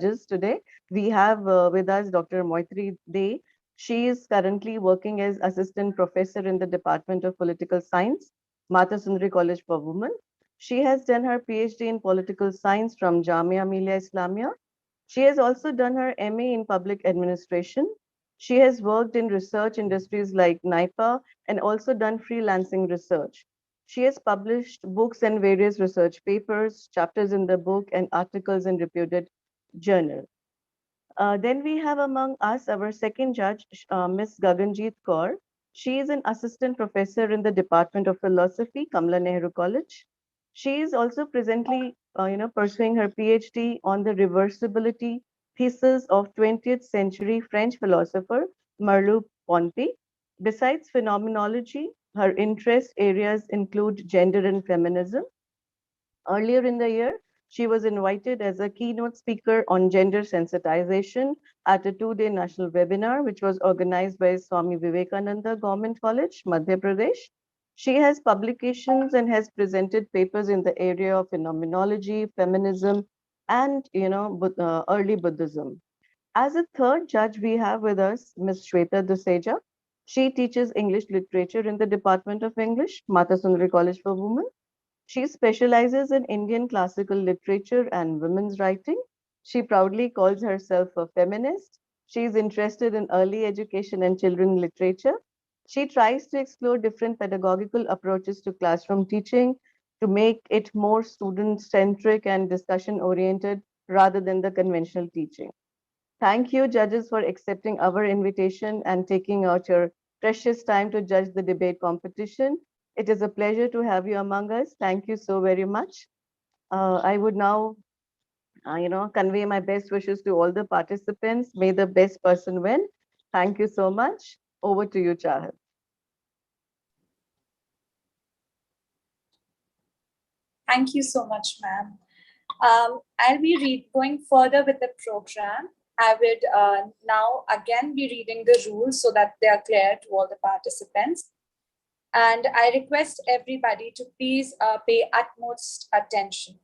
judges today. We have with us Dr. Moitri Dey. She is currently working as assistant professor in the Department of Political Science, Mata Sundari College for Women. She has done her PhD in political science from Jamia Millia Islamia. She has also done her MA in public administration. She has worked in research industries like NIPA and also done freelancing research. She has published books and various research papers, chapters in the book, and articles in reputed journals. Then we have among us our second judge, Ms. Gaganjeet Kaur. She is an assistant professor in the Department of Philosophy, Kamla Nehru College. She is also presently, pursuing her PhD on the reversibility thesis of 20th century French philosopher Merleau-Ponty. Besides phenomenology, her interest areas include gender and feminism. Earlier in the year, she was invited as a keynote speaker on gender sensitization at a two-day national webinar, which was organized by Swami Vivekananda Government College, Madhya Pradesh. She has publications and has presented papers in the area of phenomenology, feminism, and early Buddhism. As a third judge, we have with us Ms. Shweta Duseja. She teaches English literature in the Department of English, Mata Sundari College for Women. She specializes in Indian classical literature and women's writing. She proudly calls herself a feminist. She is interested in early education and children literature. She tries to explore different pedagogical approaches to classroom teaching to make it more student-centric and discussion-oriented rather than the conventional teaching. Thank you, judges, for accepting our invitation and taking out your precious time to judge the debate competition. It is a pleasure to have you among us. Thank you so very much. I would now, convey my best wishes to all the participants. May the best person win. Thank you so much. Over to you, Chahat. Thank you so much, ma'am. I'll be going further with the program. I would now again be reading the rules so that they are clear to all the participants. And I request everybody to please pay utmost attention.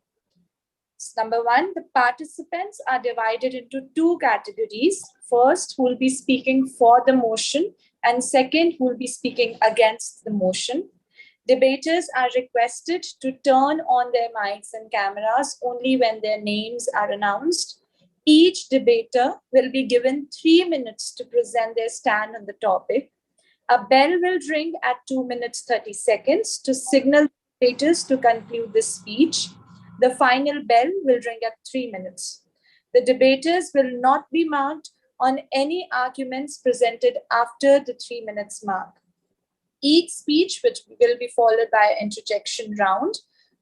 Number one, the participants are divided into two categories. First, who will be speaking for the motion, and second, who will be speaking against the motion. Debaters are requested to turn on their mics and cameras only when their names are announced. Each debater will be given 3 minutes to present their stand on the topic. A bell will ring at 2 minutes 30 seconds to signal debaters to conclude the speech. The final bell will ring at 3 minutes. The debaters will not be marked on any arguments presented after the 3 minutes mark. Each speech which will be followed by an interjection round.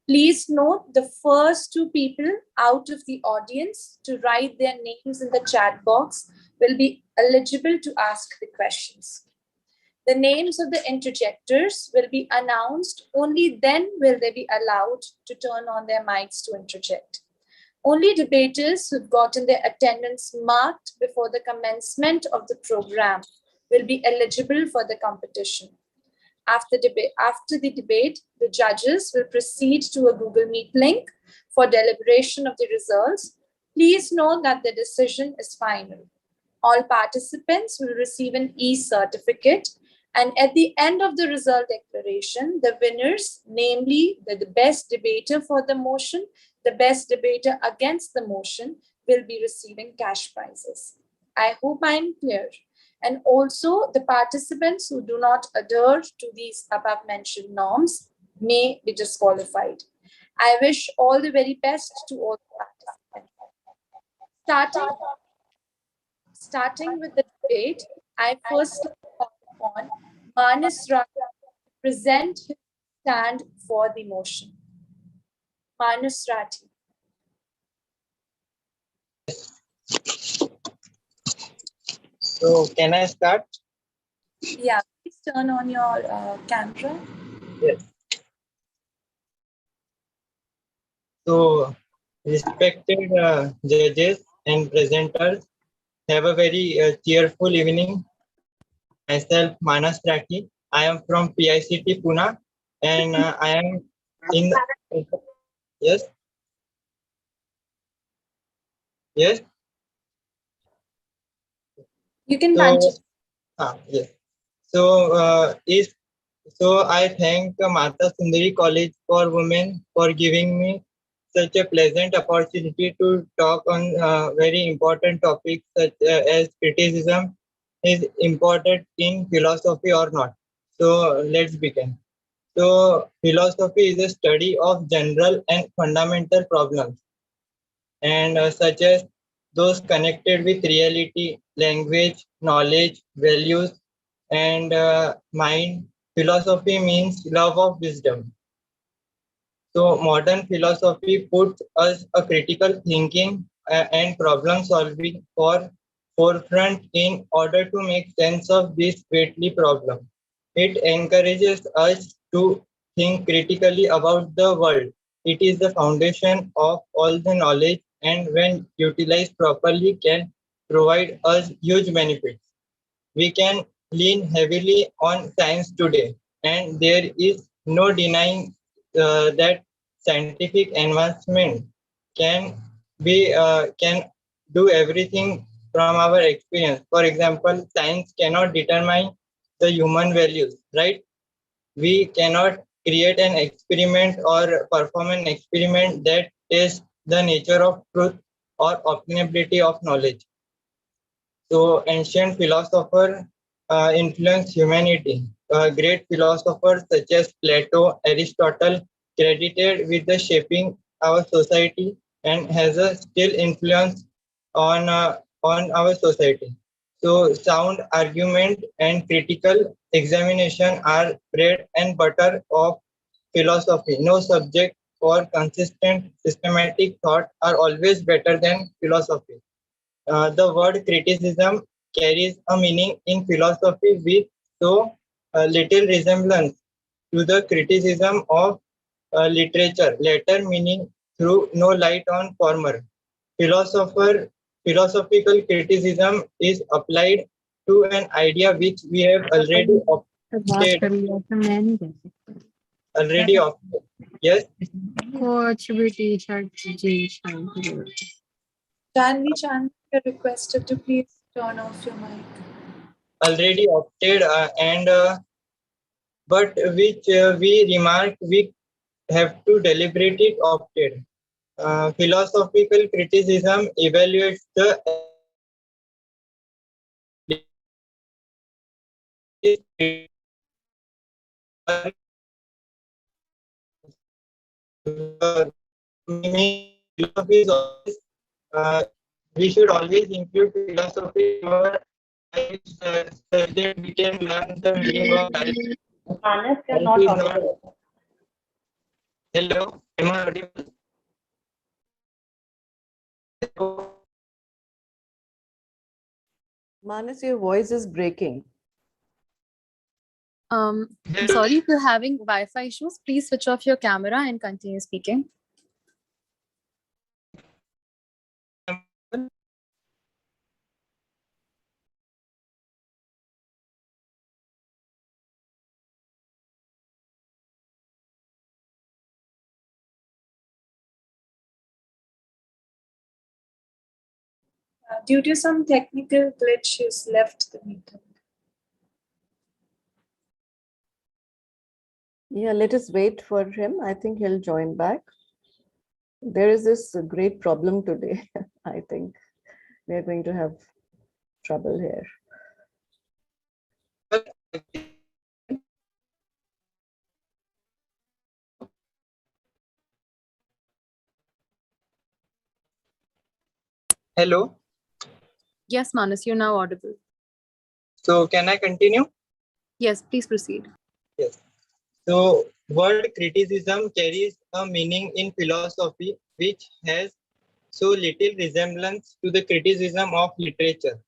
Please note the first two people out of the audience to write their names in the chat box will be eligible to ask the questions. The names of the interjectors will be announced. Only then will they be allowed to turn on their mics to interject. Only debaters who've gotten their attendance marked before the commencement of the program will be eligible for the competition. After the debate, the judges will proceed to a Google Meet link for deliberation of the results. Please note that the decision is final. All participants will receive an e-certificate, and at the end of the result declaration, the winners, namely the best debater for the motion, the best debater against the motion, will be receiving cash prizes. I hope I'm clear. And also, the participants who do not adhere to these above mentioned norms may be disqualified. I wish all the very best to all the participants. Starting with the debate, I first call upon Manas Rathi to present his stand for the motion. Manas Rathi. So, can I start? Yeah, please turn on your camera. Yes. So, respected judges and presenters, have a very cheerful evening. Myself, Manas Rathi. I am from PICT Pune, and I am in the, yes. Yes. You can So, continue. yes. So I thank Mata Sundari College for Women for giving me such a pleasant opportunity to talk on very important topics such as criticism is important in philosophy or not. So let's begin. So philosophy is a study of general and fundamental problems and such as those connected with reality, language, knowledge, values, and mind. Philosophy means love of wisdom. So modern philosophy puts us a critical thinking and problem solving for forefront in order to make sense of this greatly problem. It encourages us to think critically about the world. It is the foundation of all the knowledge and when utilized properly can provide us huge benefits. We can lean heavily on science today, and there is no denying that scientific advancement can can do everything from our experience. For example, science cannot determine the human values, right? We cannot create an experiment or perform an experiment that tests the nature of truth or obtainability of knowledge. So ancient philosophers influenced humanity. Great philosophers such as Plato, Aristotle, credited with the shaping our society and has a still influence on our society. So sound argument and critical examination are bread and butter of philosophy. No subject for consistent systematic thought are always better than philosophy. The word criticism carries a meaning in philosophy with so little resemblance to the criticism of literature, latter meaning through no light on former. Philosopher, Philosophical criticism is applied to an idea which we have बात opted, कर लिया था मैं नहीं कर सकता already opted. Yes, कुछ भी टी शर्ट जीन्स पहन के बोलो। Janvi, you're requested to please turn off your mic. already opted and but which we remark we have to deliberate it opted. Philosophical criticism evaluates the philosophy is always, we should always include philosophy in our lives so that we can learn the meaning of life. Manas, you're Life not is not- audible. Hello, am I audible? Manas, your voice is breaking. I'm sorry if you're having Wi-Fi issues. Please switch off your camera and continue speaking. Due to some technical glitch, she's left the meeting. Yeah, let us wait for him. I think he'll join back. There is this great problem today. I think we are going to have trouble here. Hello. Yes, Manas, you're now audible. So can I continue? Yes, please proceed. Yes. So word criticism carries a meaning in philosophy which has so little resemblance to the criticism of literature.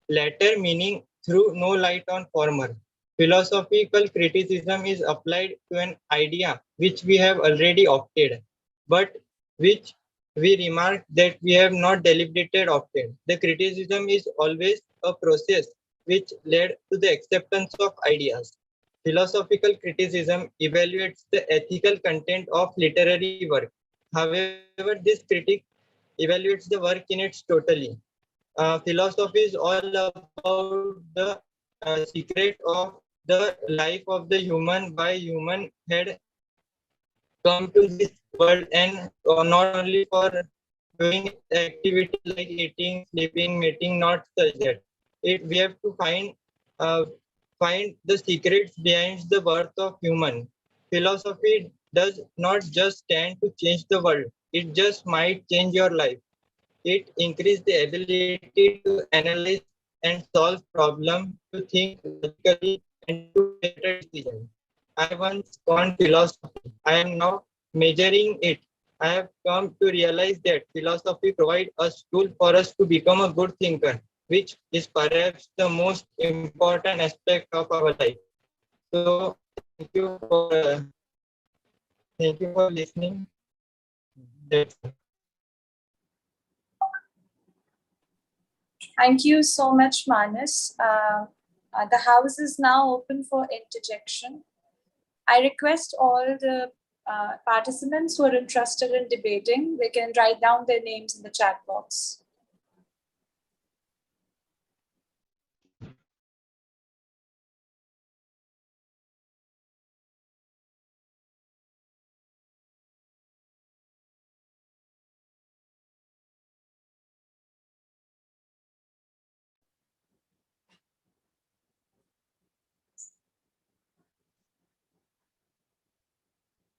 Latter meaning through no light on former. Philosophical criticism is applied to an idea which we have already opted, but which we remark that we have not deliberated opted. The criticism is always a process which led to the acceptance of ideas. Philosophical criticism evaluates the ethical content of literary work. However, this critique evaluates the work in its totality. philosophy is all about the secret of the life of the human, why human had come to this world, and not only for doing activity like eating, sleeping, mating, not such that. We have to uh, find the secrets behind the birth of human. Philosophy does not just stand to change the world. It just might change your life. It increases the ability to analyze and solve problems, to think logically, and to make better decisions. I once scorned philosophy. I am now measuring it. I have come to realize that philosophy provides a tool for us to become a good thinker, which is perhaps the most important aspect of our life. So, thank you for listening. That's Thank you so much, Manas. The house is now open for interjection. I request all the participants who are interested in debating, they can write down their names in the chat box.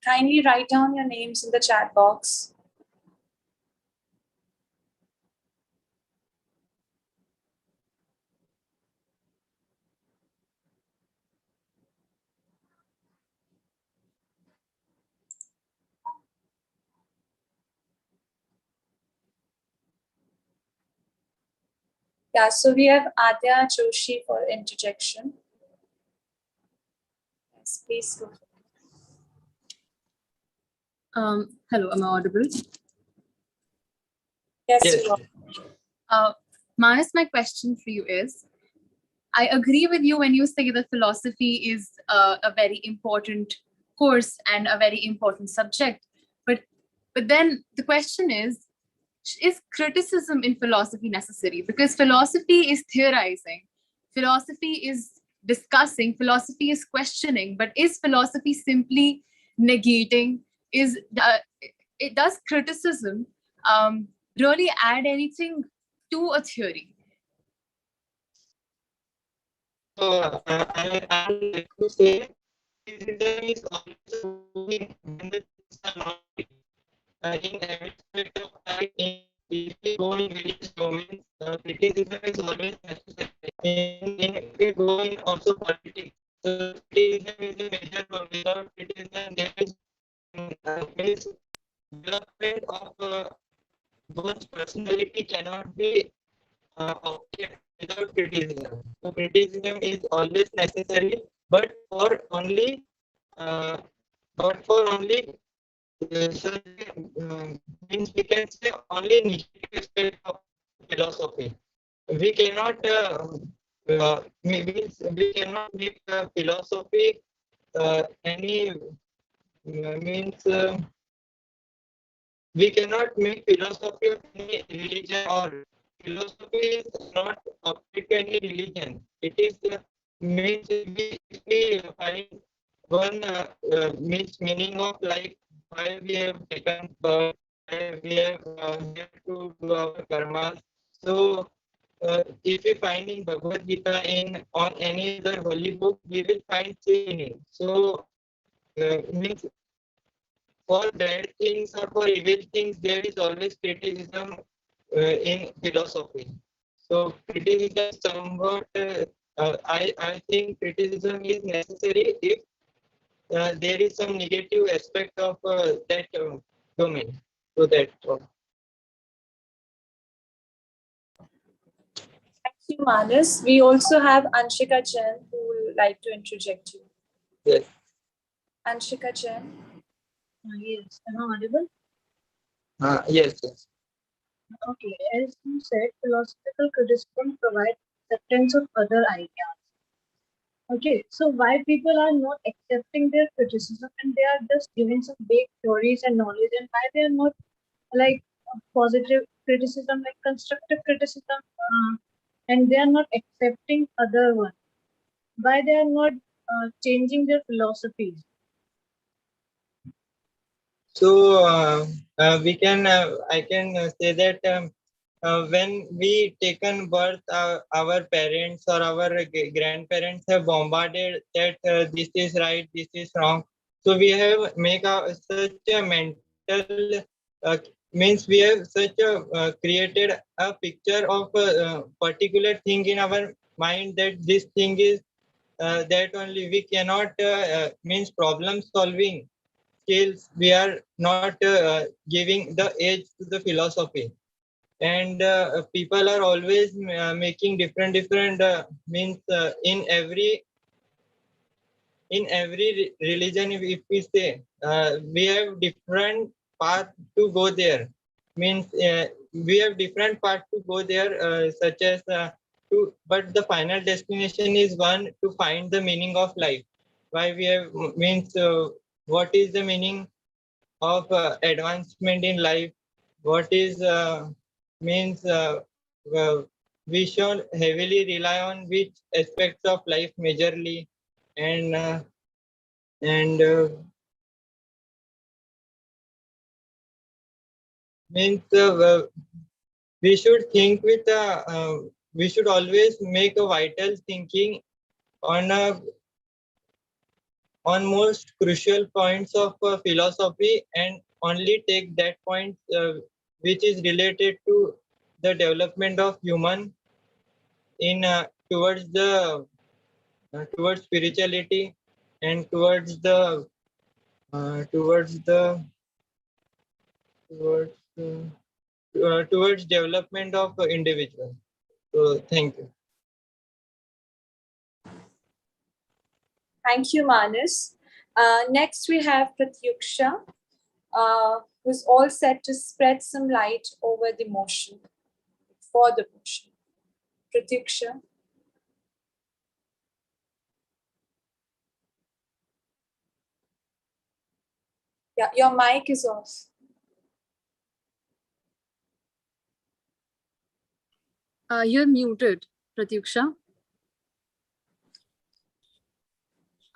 Kindly write down your names in the chat box. Yeah, so we have Adya Joshi for interjection. Yes, please go. Hello, am I audible? Yes, yes. you are. Manas, my question for you is, I agree with you when you say that philosophy is a very important course and a very important subject. But then the question is criticism in philosophy necessary? Because philosophy is theorizing, philosophy is discussing, philosophy is questioning, but is philosophy simply negating? Does criticism really add anything to a theory? So I would like to say criticism is always moving when the things are not right. In every aspect of life, if we go in various domains, criticism is always necessary. If we go in also politics, so criticism is a major role. Without criticism, there is means development of one's personality cannot be object without criticism. So criticism is always necessary, but for only uh, but for only such means we can say only negative aspect of philosophy. We cannot we cannot make philosophy any means we cannot make philosophy of any religion, or philosophy is not object to any religion. It is means we find one means meaning of life, why we have taken birth, why we have to do our karmas. So if we find in Bhagavad Gita in on any other holy book, we will find same meaning. So means for bad things or for evil things, there is always criticism in philosophy. So criticism somewhat, I think criticism is necessary if there is some negative aspect of that domain. So that. Thank you, Manas. We also have Anshika Jain who would like to interject you. Yes. Anshika Jain. Yes, am I audible? Yes. Yes. Okay, as you said, philosophical criticism provides acceptance of other ideas. Okay, so why people are not accepting their criticism and they are just giving some vague theories and knowledge, and why they are not like positive criticism like constructive criticism, and they are not accepting other one? Why they are not changing their philosophies? So I can say that when we taken birth, our parents or our grandparents have bombarded that this is right, this is wrong. So we have make such a mental means we have such a created a picture of a particular thing in our mind that this thing is that only we cannot means problem solving skills. We are not giving the age to the philosophy, and people are always making different means in every religion. If we say we have different path to go there, means we have different path to go there, such as but the final destination is one, to find the meaning of life. Why we have means what is the meaning of advancement in life, what is means we should heavily rely on which aspects of life majorly, and and means we should think with we should always make a vital thinking on on most crucial points of philosophy, and only take that point which is related to the development of human in towards spirituality, and towards towards development of individual. So thank you. Thank you, Manas. Next, we have Pratyuksha, who's all set to spread some light over the motion, for the motion. Pratyuksha. Yeah, your mic is off. You're muted, Pratyuksha.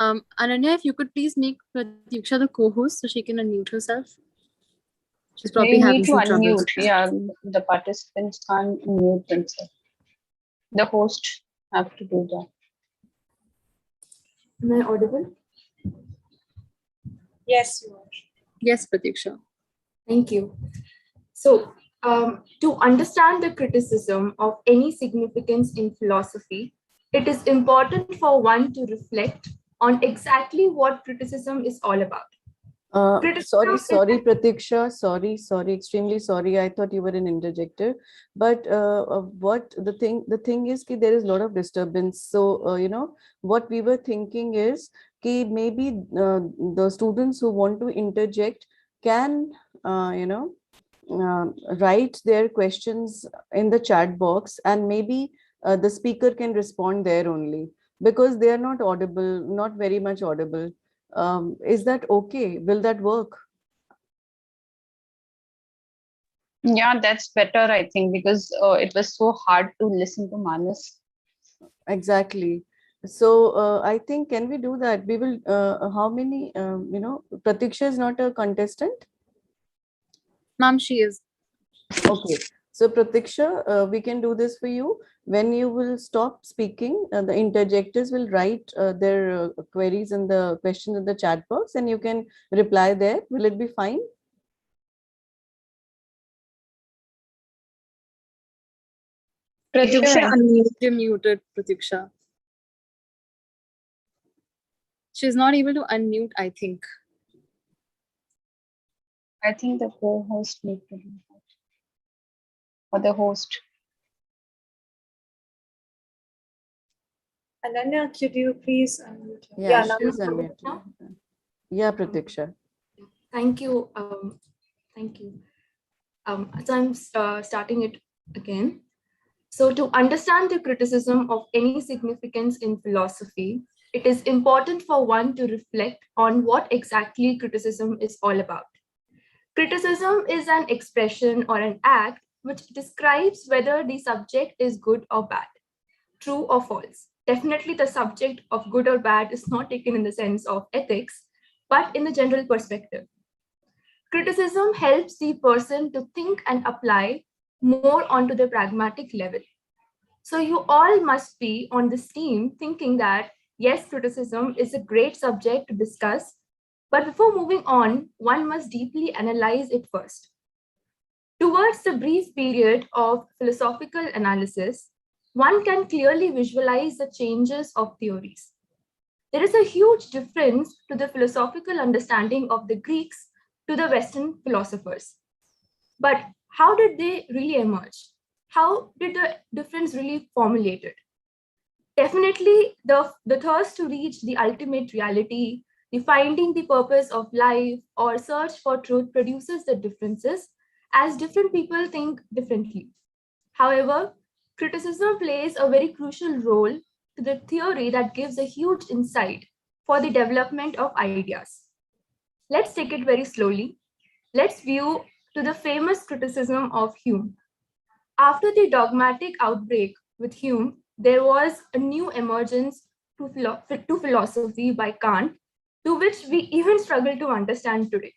Ananya, if you could please make Pratyuksha the co-host so she can unmute herself. She's probably They having need to some troubles. unmute. Yeah, the participants can't unmute themselves. The host have to do that. Am I audible? Yes, you are. Yes, Pratyuksha. Thank you. So, to understand the criticism of any significance in philosophy, it is important for one to reflect on exactly what criticism is all about. Sorry, Pratiksha. Sorry, extremely sorry. I thought you were an interjector. But what the thing is that there is a lot of disturbance. So, what we were thinking is that maybe the students who want to interject can, write their questions in the chat box, and maybe the speaker can respond there only, because they are not audible, not very much audible. Is that okay? Will that work? Yeah, that's better, I think, because it was so hard to listen to Manas. Exactly. So I think, can we do that? We will, how many, Pratiksha is not a contestant? Ma'am, she is. Okay. So Pratiksha, we can do this for you. When you will stop speaking, the interjectors will write their queries and the questions in the chat box, and you can reply there. Will it be fine? Pratyuksha, You're muted, Pratyuksha. She's not able to unmute, I think. I think the co-host need to do that. Or the host. Ananya, could you please unmute? Yeah, now she's you- unmuted. Yeah, Pratiksha. Thank you. Thank you. So I'm starting it again. So to understand the criticism of any significance in philosophy, it is important for one to reflect on what exactly criticism is all about. Criticism is an expression or an act which describes whether the subject is good or bad, true or false. Definitely the subject of good or bad is not taken in the sense of ethics, but in the general perspective. Criticism helps the person to think and apply more onto the pragmatic level. So you all must be on this team thinking that, yes, criticism is a great subject to discuss, but before moving on, one must deeply analyze it first. Towards the brief period of philosophical analysis, one can clearly visualize the changes of theories. There is a huge difference to the philosophical understanding of the Greeks to the Western philosophers. But how did they really emerge? How did the difference really formulated? Definitely the thirst to reach the ultimate reality, the finding the purpose of life or search for truth produces the differences as different people think differently. However, criticism plays a very crucial role to the theory that gives a huge insight for the development of ideas. Let's take it very slowly. Let's view to the famous criticism of Hume. After the dogmatic outbreak with Hume, there was a new emergence to philosophy by Kant, to which we even struggle to understand today.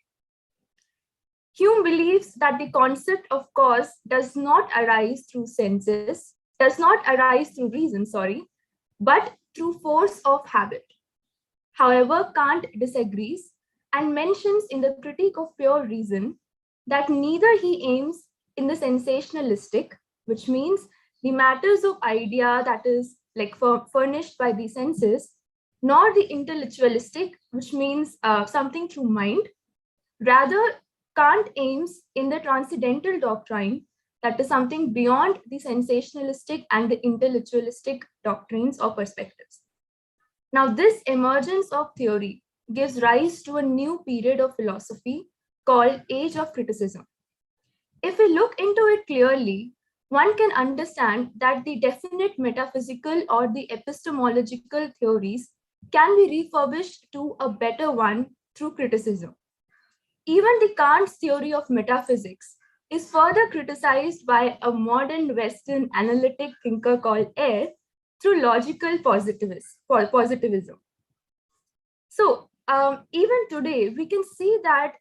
Hume believes that the concept of cause does not arise through reason, but through force of habit. However, Kant disagrees and mentions in the Critique of Pure Reason that neither he aims in the sensationalistic, which means the matters of idea that is like furnished by the senses, nor the intellectualistic, which means something through mind. Rather, Kant aims in the transcendental doctrine, that is something beyond the sensationalistic and the intellectualistic doctrines or perspectives. Now, this emergence of theory gives rise to a new period of philosophy called Age of Criticism. If we look into it clearly, one can understand that the definite metaphysical or the epistemological theories can be refurbished to a better one through criticism. Even the Kant's theory of metaphysics is further criticized by a modern Western analytic thinker called Ayer through logical positivism. So even today, we can see that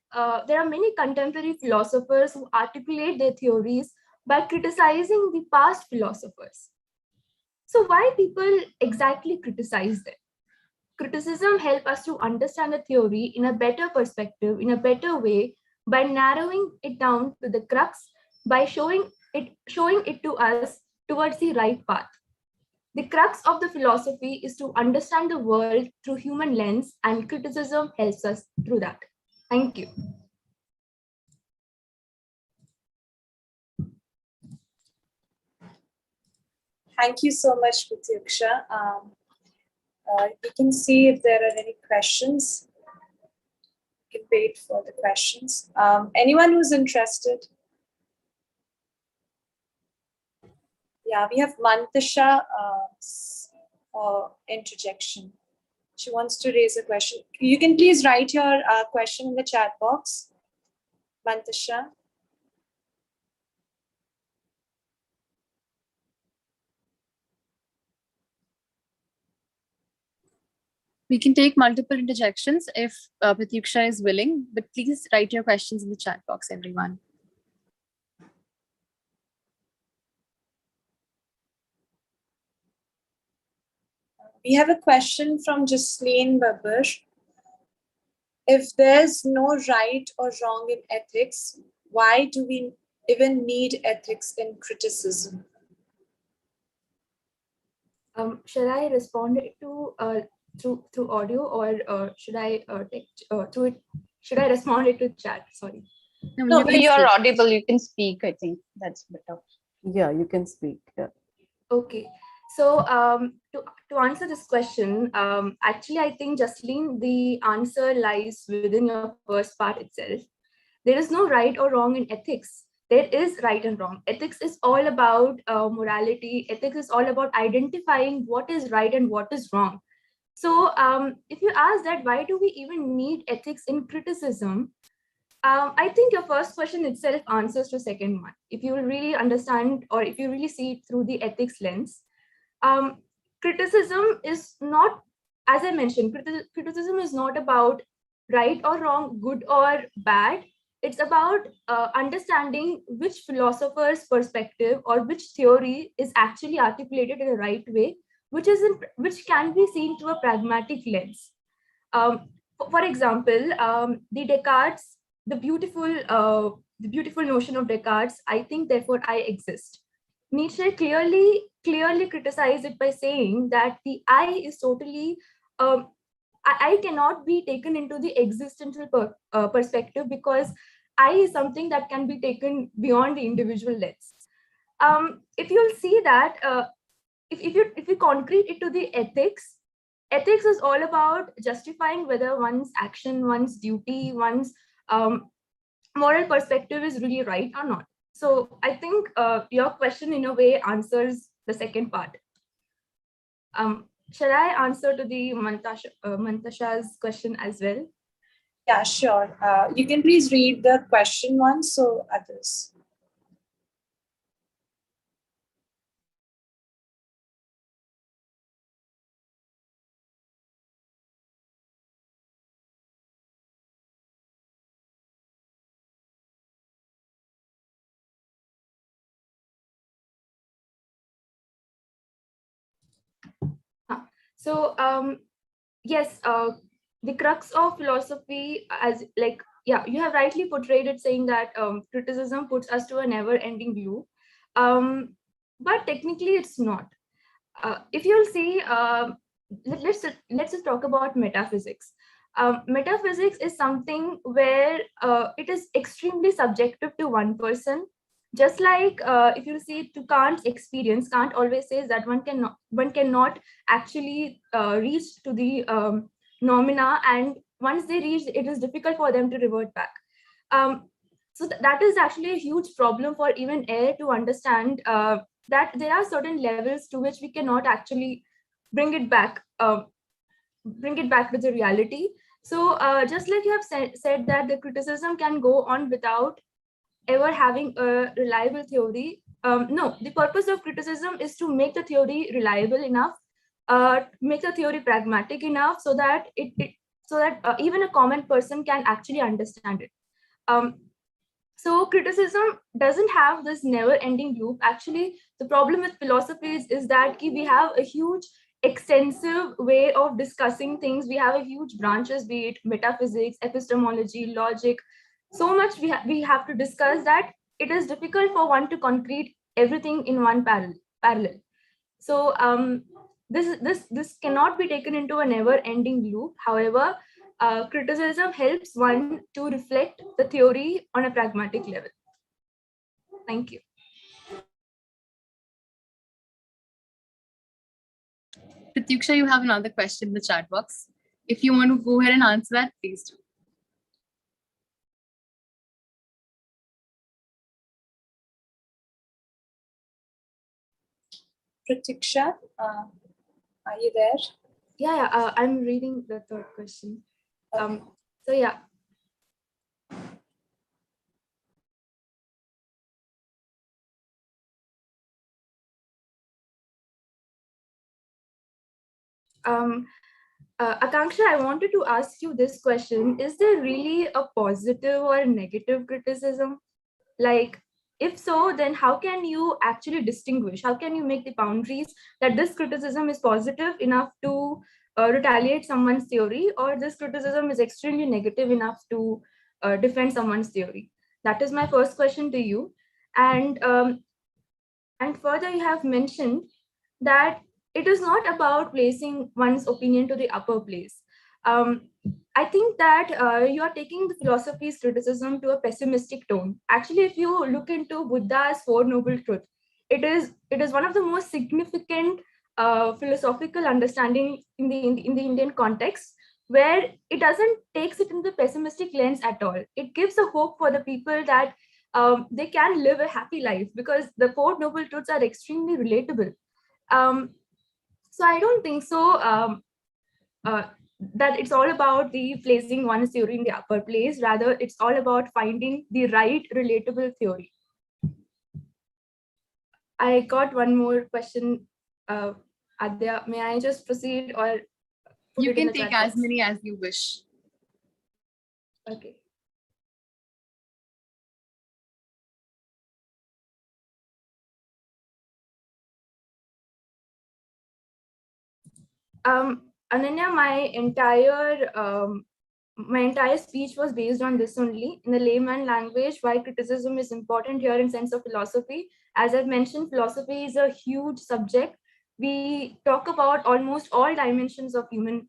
there are many contemporary philosophers who articulate their theories by criticizing the past philosophers. So why people exactly criticize them? Criticism helps us to understand the theory in a better perspective, in a better way, by narrowing it down to the crux, by showing it to us towards the right path. The crux of the philosophy is to understand the world through human lens, and criticism helps us through that. Thank you. Thank you so much, Pratyuksha. We can see if there are any questions. We can wait for the questions. Anyone who's interested? Yeah, we have Mantasha interjection. She wants to raise a question. You can please write your question in the chat box, Mantasha. We can take multiple interjections if Pratyuksha is willing, but please write your questions in the chat box, everyone. We have a question from Jasleen Babur. If there's no right or wrong in ethics, why do we even need ethics in criticism? Should I respond to through audio, or should I through it? Should I respond it to chat? Sorry. No, you can you're speak. audible. You can speak. I think that's better. Yeah, you can speak. Yeah. Okay. So to answer this question, actually, I think, Jasleen, the answer lies within your first part itself. There is no right or wrong in ethics. There is right and wrong. Ethics is all about morality. Ethics is all about identifying what is right and what is wrong. So if you ask that, why do we even need ethics in criticism? I think your first question itself answers to second one. If you really understand, or if you really see it through the ethics lens, criticism is not, as I mentioned, criticism is not about right or wrong, good or bad. It's about understanding which philosopher's perspective or which theory is actually articulated in the right way, which can be seen through a pragmatic lens. For example, the beautiful notion of Descartes, I think, therefore I exist. Nietzsche clearly criticized it by saying that the I is totally, I cannot be taken into the existential perspective, because I is something that can be taken beyond the individual lens. If you'll see that, if you concrete it to the ethics is all about justifying whether one's action, one's duty, one's moral perspective is really right or not. So I think your question in a way answers the second part. Shall I answer to the Mantasha's question as well? Yeah, sure. You can please read the question one so others. So yes, the crux of philosophy, as like, yeah, you have rightly portrayed it, saying that criticism puts us to a never-ending loop, but technically it's not. If you'll see, let's just talk about metaphysics. Metaphysics is something where it is extremely subjective to one person. Just like if you see to Kant's experience, Kant always says that one cannot actually reach to the nomina, and once they reach, it is difficult for them to revert back. So that is actually a huge problem for even air to understand, that there are certain levels to which we cannot actually bring it back with the reality. So just like you have said that the criticism can go on without ever having a reliable theory. No, the purpose of criticism is to make the theory reliable enough, make the theory pragmatic enough, so that even a common person can actually understand it. So criticism doesn't have this never-ending loop. Actually, the problem with philosophy is that we have a huge, extensive way of discussing things. We have a huge branches, be it metaphysics, epistemology, logic. So much we have to discuss that it is difficult for one to concrete everything in one parallel. So this cannot be taken into a never-ending loop. However, criticism helps one to reflect the theory on a pragmatic level. Thank you. Pratyuksha, you have another question in the chat box. If you want to go ahead and answer that, please do. Pratiksha, are you there? Yeah, I'm reading the third question. So yeah. Akanksha, I wanted to ask you this question. Is there really a positive or negative criticism? Like, if so, then how can you actually distinguish? How can you make the boundaries that this criticism is positive enough to retaliate someone's theory, or this criticism is extremely negative enough to defend someone's theory? That is my first question to you. And further, you have mentioned that it is not about placing one's opinion to the upper place. I think that you are taking the philosophy's criticism to a pessimistic tone. Actually, if you look into Buddha's Four Noble Truths, it is one of the most significant philosophical understanding in the Indian context, where it doesn't takes it in the pessimistic lens at all. It gives a hope for the people that they can live a happy life, because the Four Noble Truths are extremely relatable. So I don't think so. that it's all about the placing one theory in the upper place. Rather, it's all about finding the right relatable theory. I got one more question. Adya, may I just proceed or put You it in can the take chat as box? many as you wish. Okay. Ananya, my entire speech was based on this only. In the layman language, why criticism is important here in sense of philosophy. As I've mentioned, philosophy is a huge subject. We talk about almost all dimensions of human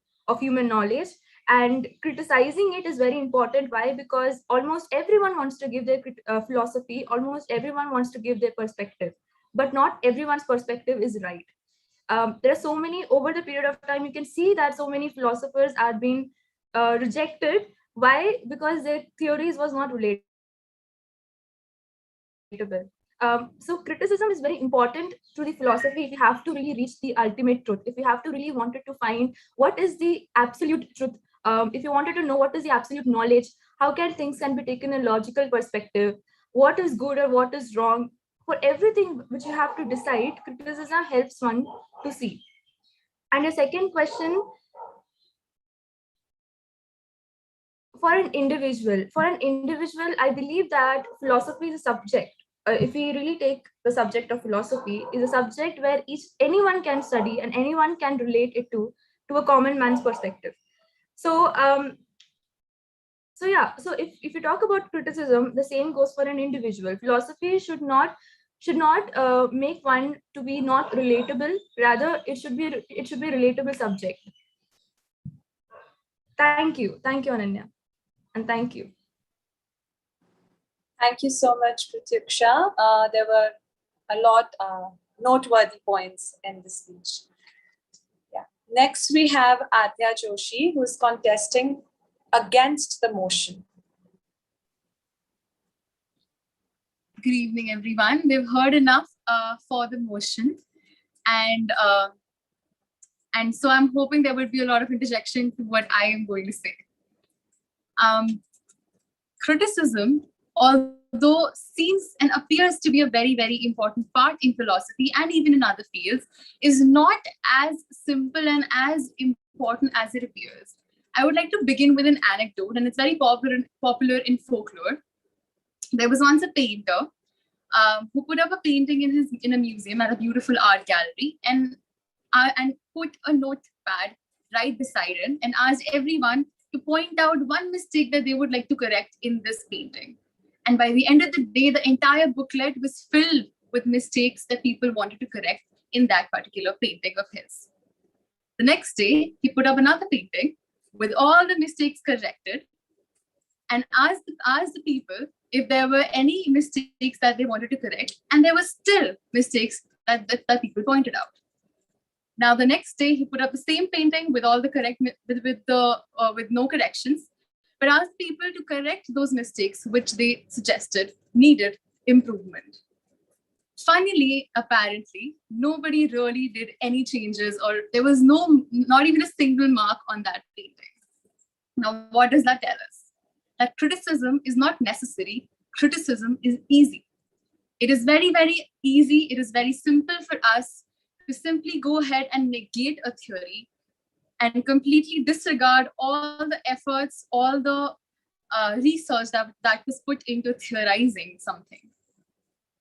knowledge, and criticizing it is very important. Why? Because almost everyone wants to give their philosophy, almost everyone wants to give their perspective, but not everyone's perspective is right. There are so many, over the period of time, you can see that so many philosophers are being rejected. Why? Because their theories was not relatable. So criticism is very important to the philosophy if you have to really reach the ultimate truth, if you have to really wanted to find what is the absolute truth, if you wanted to know what is the absolute knowledge, how can things can be taken in a logical perspective, what is good or what is wrong. For everything which you have to decide, criticism helps one to see. And the second question, for an individual, I believe that philosophy is a subject. If we really take the subject of philosophy, is a subject where anyone can study and anyone can relate it to a common man's perspective. So so if you talk about criticism, the same goes for an individual. Philosophy should not make one to be not relatable. Rather, it should be relatable subject. Thank you, Ananya, and thank you. Thank you so much, Pratyaksha. There were a lot noteworthy points in this speech. Yeah. Next, we have Adya Joshi, who is contesting against the motion. Good evening, everyone. We've heard enough for the motion, and so I'm hoping there would be a lot of interjection to what I am going to say. Criticism, although seems and appears to be a very, very important part in philosophy and even in other fields, is not as simple and as important as it appears. I would like to begin with an anecdote, and it's very popular in folklore. There was once a painter who put up a painting in a museum at a beautiful art gallery, and put a notepad right beside it and asked everyone to point out one mistake that they would like to correct in this painting. And by the end of the day, the entire booklet was filled with mistakes that people wanted to correct in that particular painting of his. The next day, he put up another painting with all the mistakes corrected and asked the people if there were any mistakes that they wanted to correct, and there were still mistakes that people pointed out. Now, the next day, he put up the same painting with all the with no corrections, but asked people to correct those mistakes which they suggested needed improvement. Finally, apparently, nobody really did any changes, or there was not even a single mark on that painting. Now, what does that tell us? That criticism is not necessary. Criticism is easy. It is very, very easy. It is very simple for us to simply go ahead and negate a theory and completely disregard all the efforts, all the research that was put into theorizing something.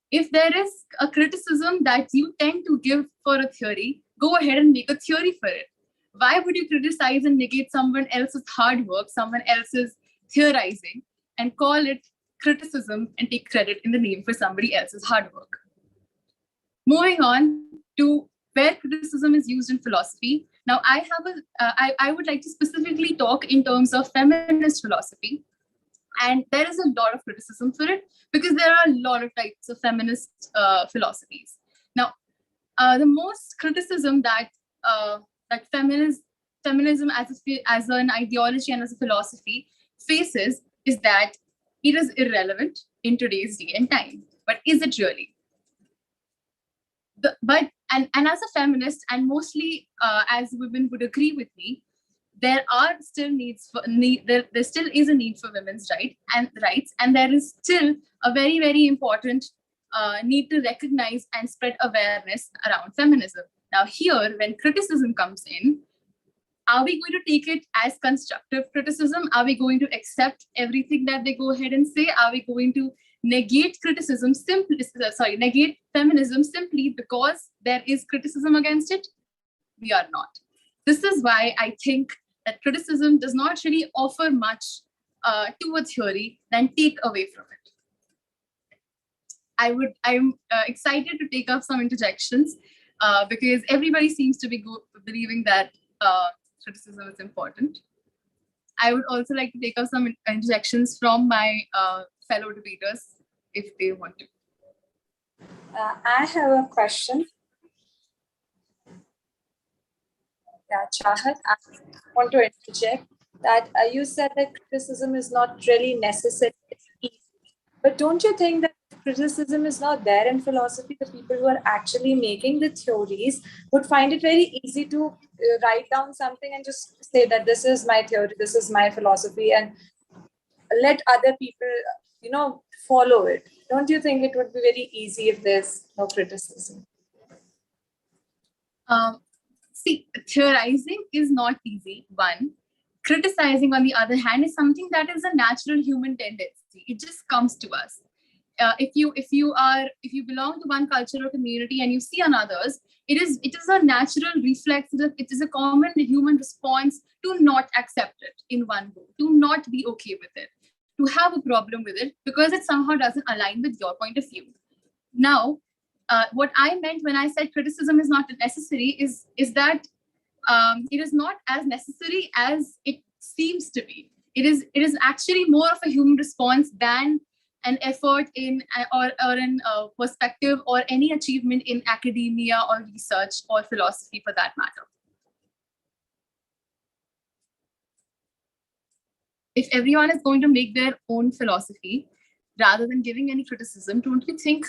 If there is a criticism that you tend to give for a theory, go ahead and make a theory for it. Why would you criticize and negate someone else's hard work, someone else's theorizing, and call it criticism and take credit in the name for somebody else's hard work? Moving on to where criticism is used in philosophy. Now, I would like to specifically talk in terms of feminist philosophy. And there is a lot of criticism for it because there are a lot of types of feminist philosophies. Now, the most criticism that feminism as an ideology and as a philosophy faces is that it is irrelevant in today's day and time. But is it really? And as a feminist, and mostly as women would agree with me, there are still needs for there still is a need for women's rights, and there is still a very, very important need to recognize and spread awareness around feminism. Now here, when criticism comes in, are we going to take it as constructive criticism? Are we going to accept everything that they go ahead and say? Are we going to negate negate feminism simply because there is criticism against it? We are not. This is why I think that criticism does not really offer much to a theory than take away from it. I'm excited to take up some interjections because everybody seems to be believing that criticism is important. I would also like to take up some interjections from my fellow debaters if they want to. I have a question. Yeah, Chahat, I want to interject that you said that criticism is not really necessary. But don't you think that criticism is not there in philosophy? The people who are actually making the theories would find it very easy to write down something and just say that this is my theory, this is my philosophy, and let other people, follow it. Don't you think it would be very easy if there's no criticism? See, theorizing is not easy, one. Criticizing, on the other hand, is something that is a natural human tendency. It just comes to us. If you belong to one culture or community and you see another's, it is a natural reflex. It is a common human response to not accept it in one go, to not be okay with it, to have a problem with it because it somehow doesn't align with your point of view. Now, what I meant when I said criticism is not necessary is that it is not as necessary as it seems to be. It is actually more of a human response than an effort in or in perspective or any achievement in academia or research or philosophy for that matter. If everyone is going to make their own philosophy rather than giving any criticism, don't you think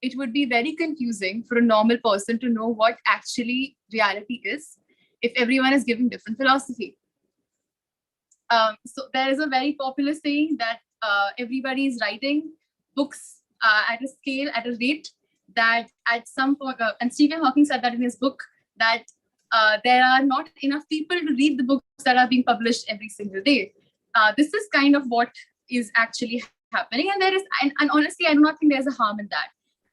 it would be very confusing for a normal person to know what actually reality is if everyone is giving different philosophy? So there is a very popular saying that everybody is writing books at a scale, at a rate that at some point, and Stephen Hawking said that in his book, that there are not enough people to read the books that are being published every single day. This is kind of what is actually happening, and honestly, I do not think there's a harm in that.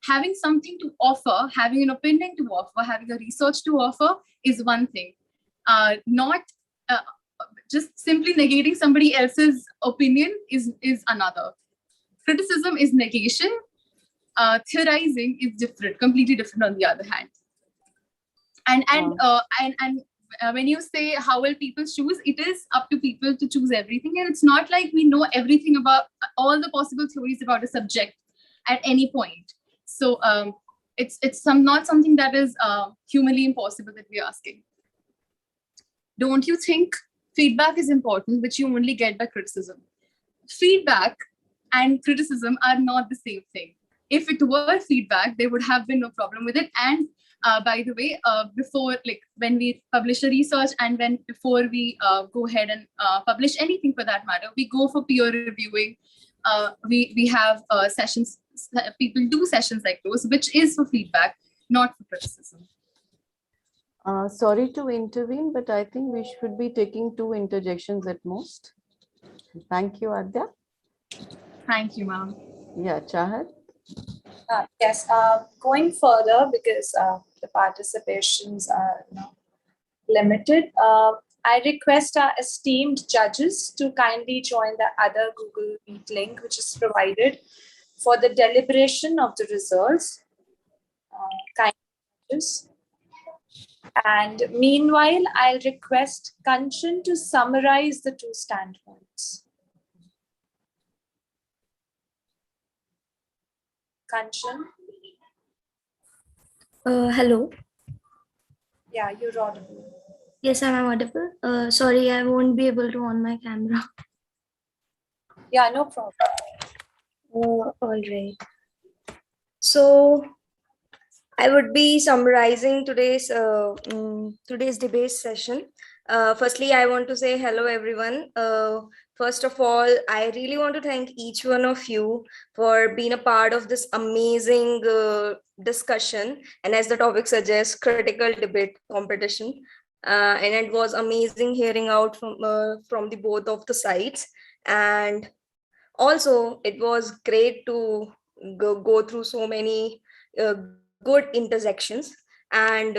Having something to offer, having an opinion to offer, having a research to offer is one thing. Not just simply negating somebody else's opinion is another. Criticism is negation. Theorizing is different, completely different on the other hand. And when you say how will people choose, it is up to people to choose everything, and it's not like we know everything about all the possible theories about a subject at any point. So it's not something that is humanly impossible that we're asking. Don't you think feedback is important, which you only get by criticism? Feedback and criticism are not the same thing. If it were feedback, there would have been no problem with it. And by the way, before, like when we publish a research and before we go ahead and publish anything for that matter, we go for peer reviewing. We have sessions, people do sessions like those, which is for feedback, not for criticism. Sorry to intervene, but I think we should be taking 2 interjections at most. Thank you, Adya. Thank you, ma'am. Yeah, Chahat. Yes, going further, because the participations are limited, I request our esteemed judges to kindly join the other Google Meet link, which is provided for the deliberation of the results. Kind judges. And meanwhile, I'll request Kanchan to summarize the 2 standpoints. Kanchan? Hello. Yeah, you're audible. Yes, I'm audible. Sorry, I won't be able to on my camera. Yeah, no problem. All right. So I would be summarizing today's debate session. Firstly, I want to say hello, everyone. First of all, I really want to thank each one of you for being a part of this amazing discussion. And as the topic suggests, critical debate competition. And it was amazing hearing out from the both of the sides. And also, it was great to go through so many good intersections. And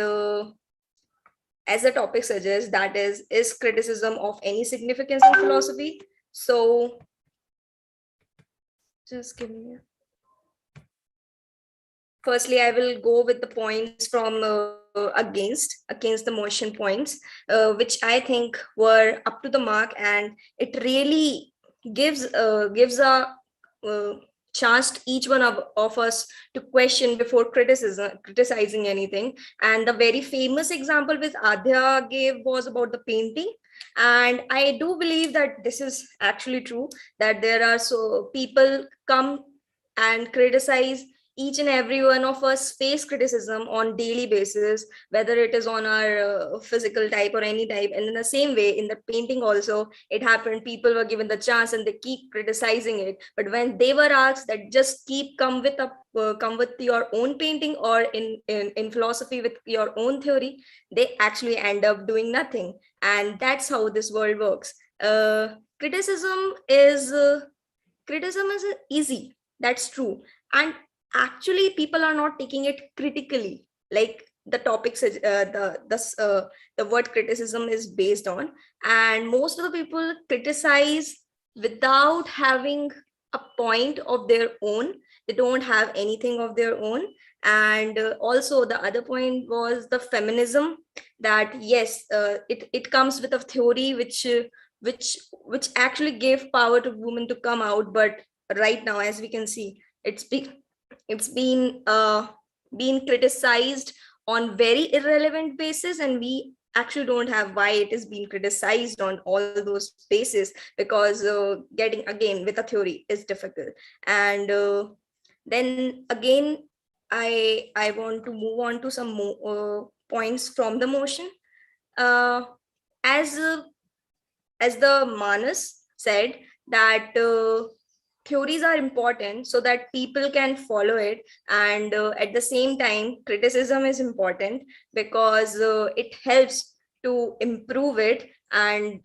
as the topic suggests, that is criticism of any significance in philosophy? So just give me firstly, I will go with the points from against the motion points, which I think were up to the mark, and it really gives a chance to each one of us to question before criticizing anything. And the very famous example which Adya gave was about the painting. And I do believe that this is actually true, that there are so people come and criticize. Each and every one of us face criticism on daily basis, whether it is on our physical type or any type. And in the same way, in the painting also, it happened. People were given the chance and they keep criticizing it. But when they were asked that just come with your own painting, or in philosophy with your own theory, they actually end up doing nothing. And that's how this world works. Criticism is easy. That's true. And actually people are not taking it critically, like the topics the word criticism is based on. And most of the people criticize without having a point of their own. They don't have anything of their own. And also the other point was the feminism, that yes, it comes with a theory which actually gave power to women to come out. But right now, as we can see, it's been criticized on very irrelevant basis, and we actually don't have why it is being criticized on all those bases, because getting again with a theory is difficult. And then again, I want to move on to some more points from the motion. As the Manas said, that theories are important so that people can follow it. And at the same time, criticism is important because it helps to improve it and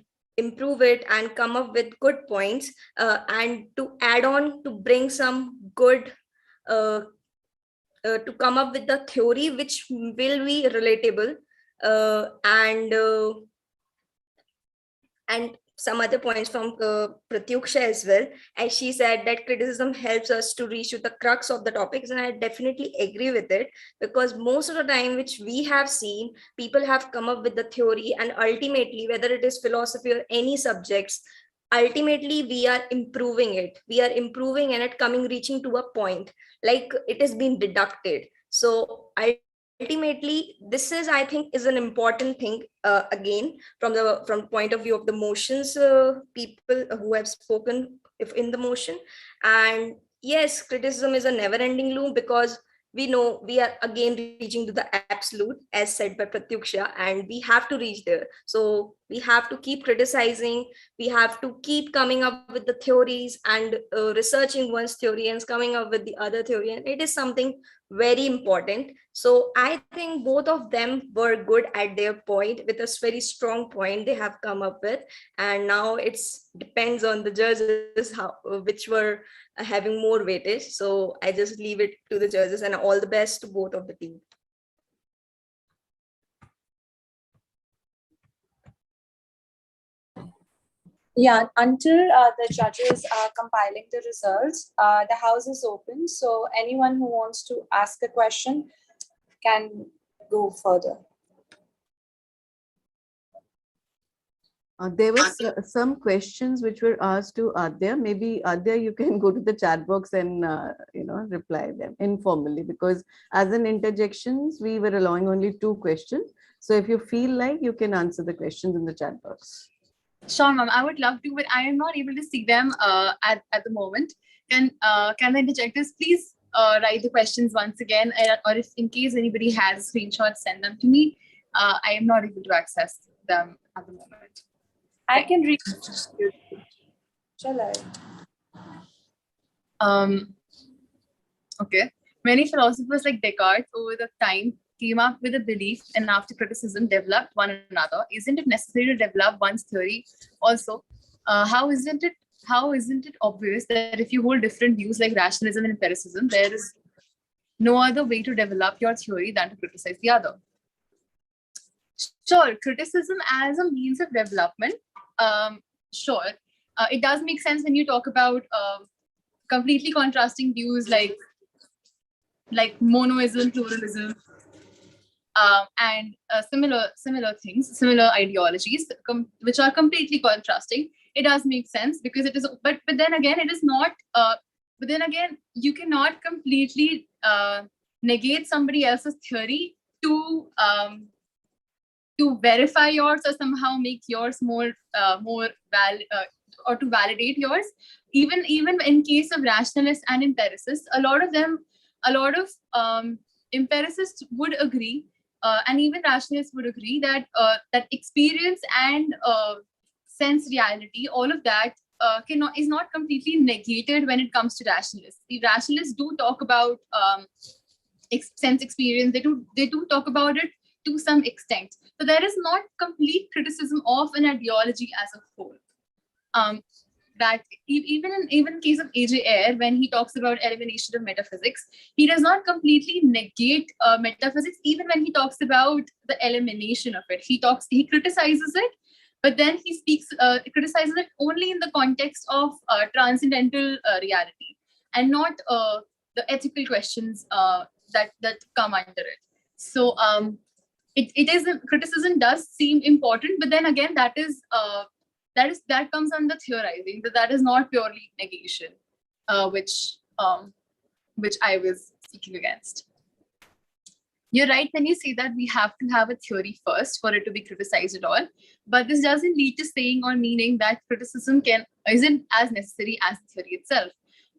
come up with good points, and to add on, to bring some good to come up with the theory which will be relatable, and some other points from Pratyuksha as well, as she said that criticism helps us to reach to the crux of the topics. And I definitely agree with it, because most of the time which we have seen, people have come up with the theory, and ultimately, whether it is philosophy or any subjects, ultimately we are improving it. We are improving and it reaching to a point, like it has been deducted. So ultimately, this is, I think, is an important thing, again, from point of view of the motions, people who have spoken if in the motion. And yes, criticism is a never ending loop, because we know we are again reaching to the absolute, as said by Pratyuksha, and we have to reach there. So we have to keep criticizing, we have to keep coming up with the theories, and researching one's theory and coming up with the other theory, and it is something very important. So I think both of them were good at their point, with a very strong point they have come up with. And now it's depends on the judges how which were having more weightage. So I just leave it to the judges, and all the best to both of the team. Yeah, until the judges are compiling the results, the house is open. So anyone who wants to ask a question can go further. There were some questions which were asked to Adya. Maybe Adya, you can go to the chat box and reply them informally, because as an interjections, we were allowing only 2 questions. So if you feel like, you can answer the questions in the chat box. Sure, ma'am. I would love to, but I am not able to see them at the moment. Can the interjectors please write the questions once again, or if in case anybody has screenshots, send them to me. I am not able to access them at the moment. I can read. Shall I? Okay. Many philosophers like Descartes over the time came up with a belief and after criticism developed one another. Isn't it necessary to develop one's theory also? How isn't it obvious that if you hold different views like rationalism and empiricism, there is no other way to develop your theory than to criticize the other? Sure, criticism as a means of development. Sure, it does make sense when you talk about completely contrasting views like monoism, pluralism, and similar things, similar ideologies, which are completely contrasting. It does make sense because it is, but then again, it is not. But then again, you cannot completely negate somebody else's theory to verify yours or somehow make yours more valid, or to validate yours. Even in case of rationalists and empiricists, a lot of empiricists would agree, and even rationalists would agree that that experience and sense reality, all of that is not completely negated when it comes to rationalists. The rationalists do talk about sense experience. They do talk about it to some extent. So there is not complete criticism of an ideology as a whole. That even in case of A.J. Ayer, when he talks about elimination of metaphysics, he does not completely negate metaphysics. Even when he talks about the elimination of it, he criticizes it, but then he criticizes it only in the context of transcendental reality and not the ethical questions that come under it. So criticism does seem important, but then again, that comes under theorizing. That is not purely negation, which I was speaking against. You're right when you say that we have to have a theory first for it to be criticized at all, but this doesn't lead to saying or meaning that criticism isn't as necessary as the theory itself.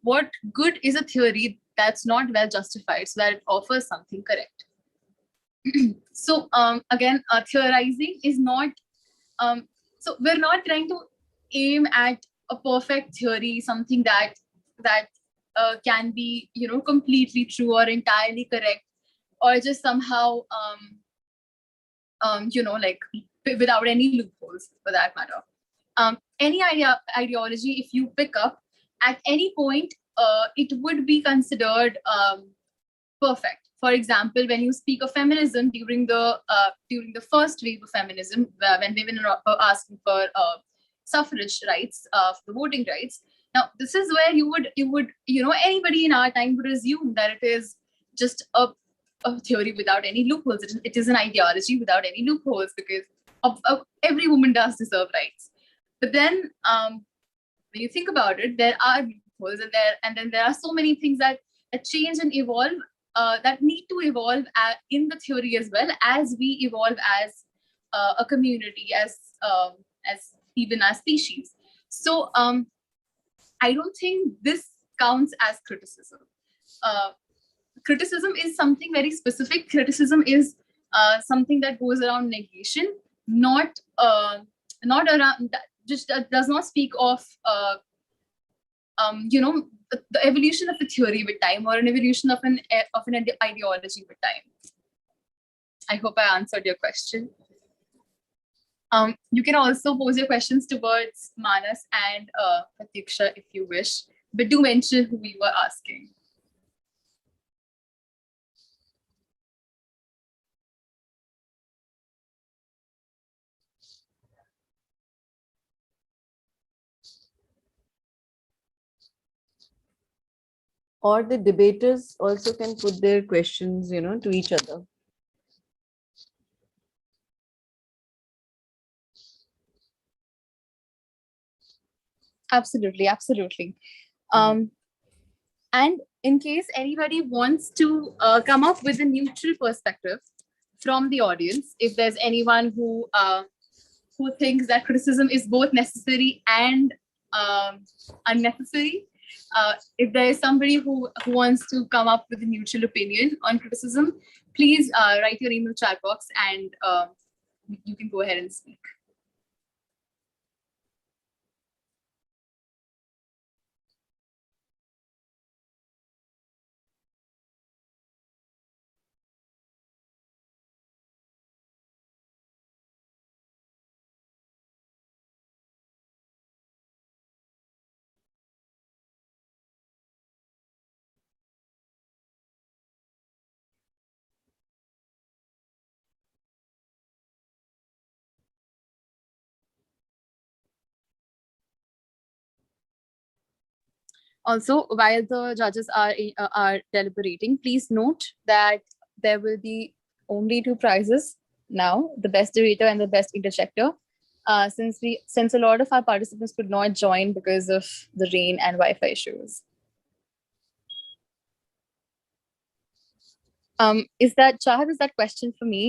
What good is a theory that's not well justified so that it offers something correct? So again, theorizing is not. So we're not trying to aim at a perfect theory, something that can be completely true or entirely correct, or just somehow like without any loopholes for that matter. Any ideology, if you pick up at any point, it would be considered perfect. For example, when you speak of feminism during the first wave of feminism, when women were asking for suffrage rights, for the voting rights. Now, this is where you would anybody in our time would assume that it is just a theory without any loopholes. It is an ideology without any loopholes because every woman does deserve rights. But then, when you think about it, there are loopholes, and then there are so many things that change and evolve. That need to evolve in the theory as well as we evolve as a community, as even as species. So I don't think this counts as criticism. Criticism is something very specific. Criticism is something that goes around negation, not around. Just does not speak of the evolution of a theory with time or an evolution of an ideology with time. I hope I answered your question. You can also pose your questions towards Manas and Pratyuksha if you wish, but do mention who we were asking. Or the debaters also can put their questions, to each other. Absolutely. And in case anybody wants to come up with a neutral perspective from the audience, if there's anyone who thinks that criticism is both necessary and unnecessary, if there is somebody who wants to come up with a neutral opinion on criticism, please write your email chat box and you can go ahead and speak. Also, while the judges are deliberating, please note that there will be only 2 prizes now: the best debater and the best interjector. Since a lot of our participants could not join because of the rain and Wi-Fi issues. Is that Chahat? Is that question for me?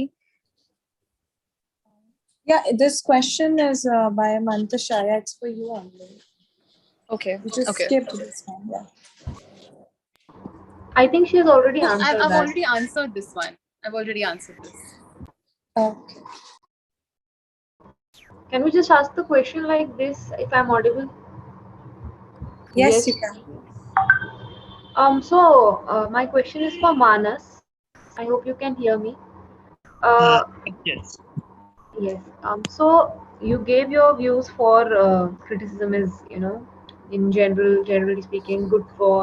Yeah, this question is by Mantashaya. It's for you only. Okay. We just Okay. skipped this one. Yeah. I think she has already No, answered I've that. already answered this one. I've already answered this. Okay. Can we just ask the question like this if I'm audible? Yes, you can. My question is for Manas. I hope you can hear me. Yes. Yes. So you gave your views for criticism is, in generally speaking, good for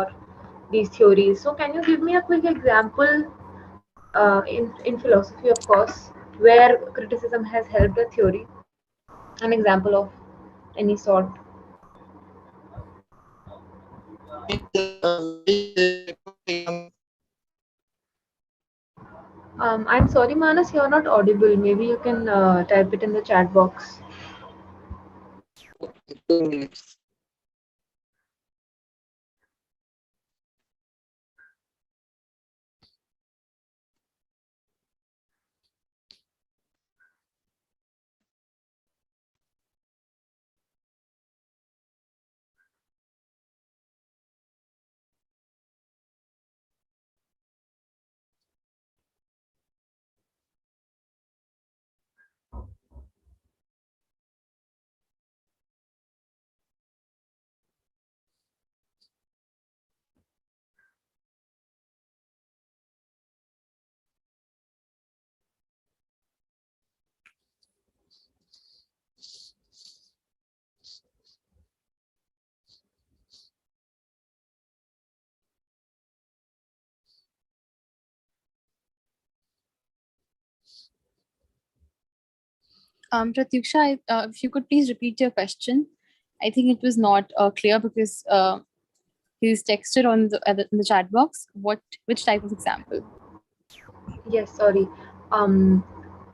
these theories. So can you give me a quick example in philosophy, of course, where criticism has helped a theory? An example of any sort. I'm sorry, Manas, you're not audible. Maybe you can type it in the chat box. Pratyuksha, if you could please repeat your question. I think it was not clear because he's texted on in the chat box. Which type of example? Yes, sorry.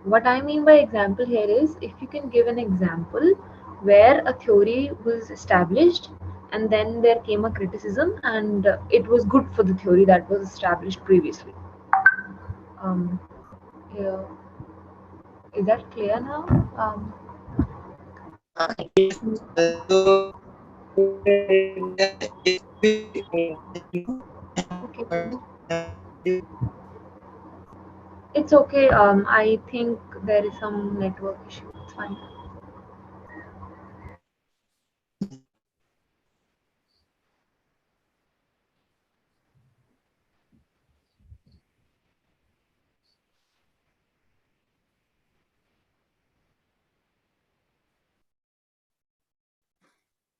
What I mean by example here is if you can give an example where a theory was established and then there came a criticism and it was good for the theory that was established previously. Yeah. Is that clear now? It's okay. I think there is some network issue. It's fine.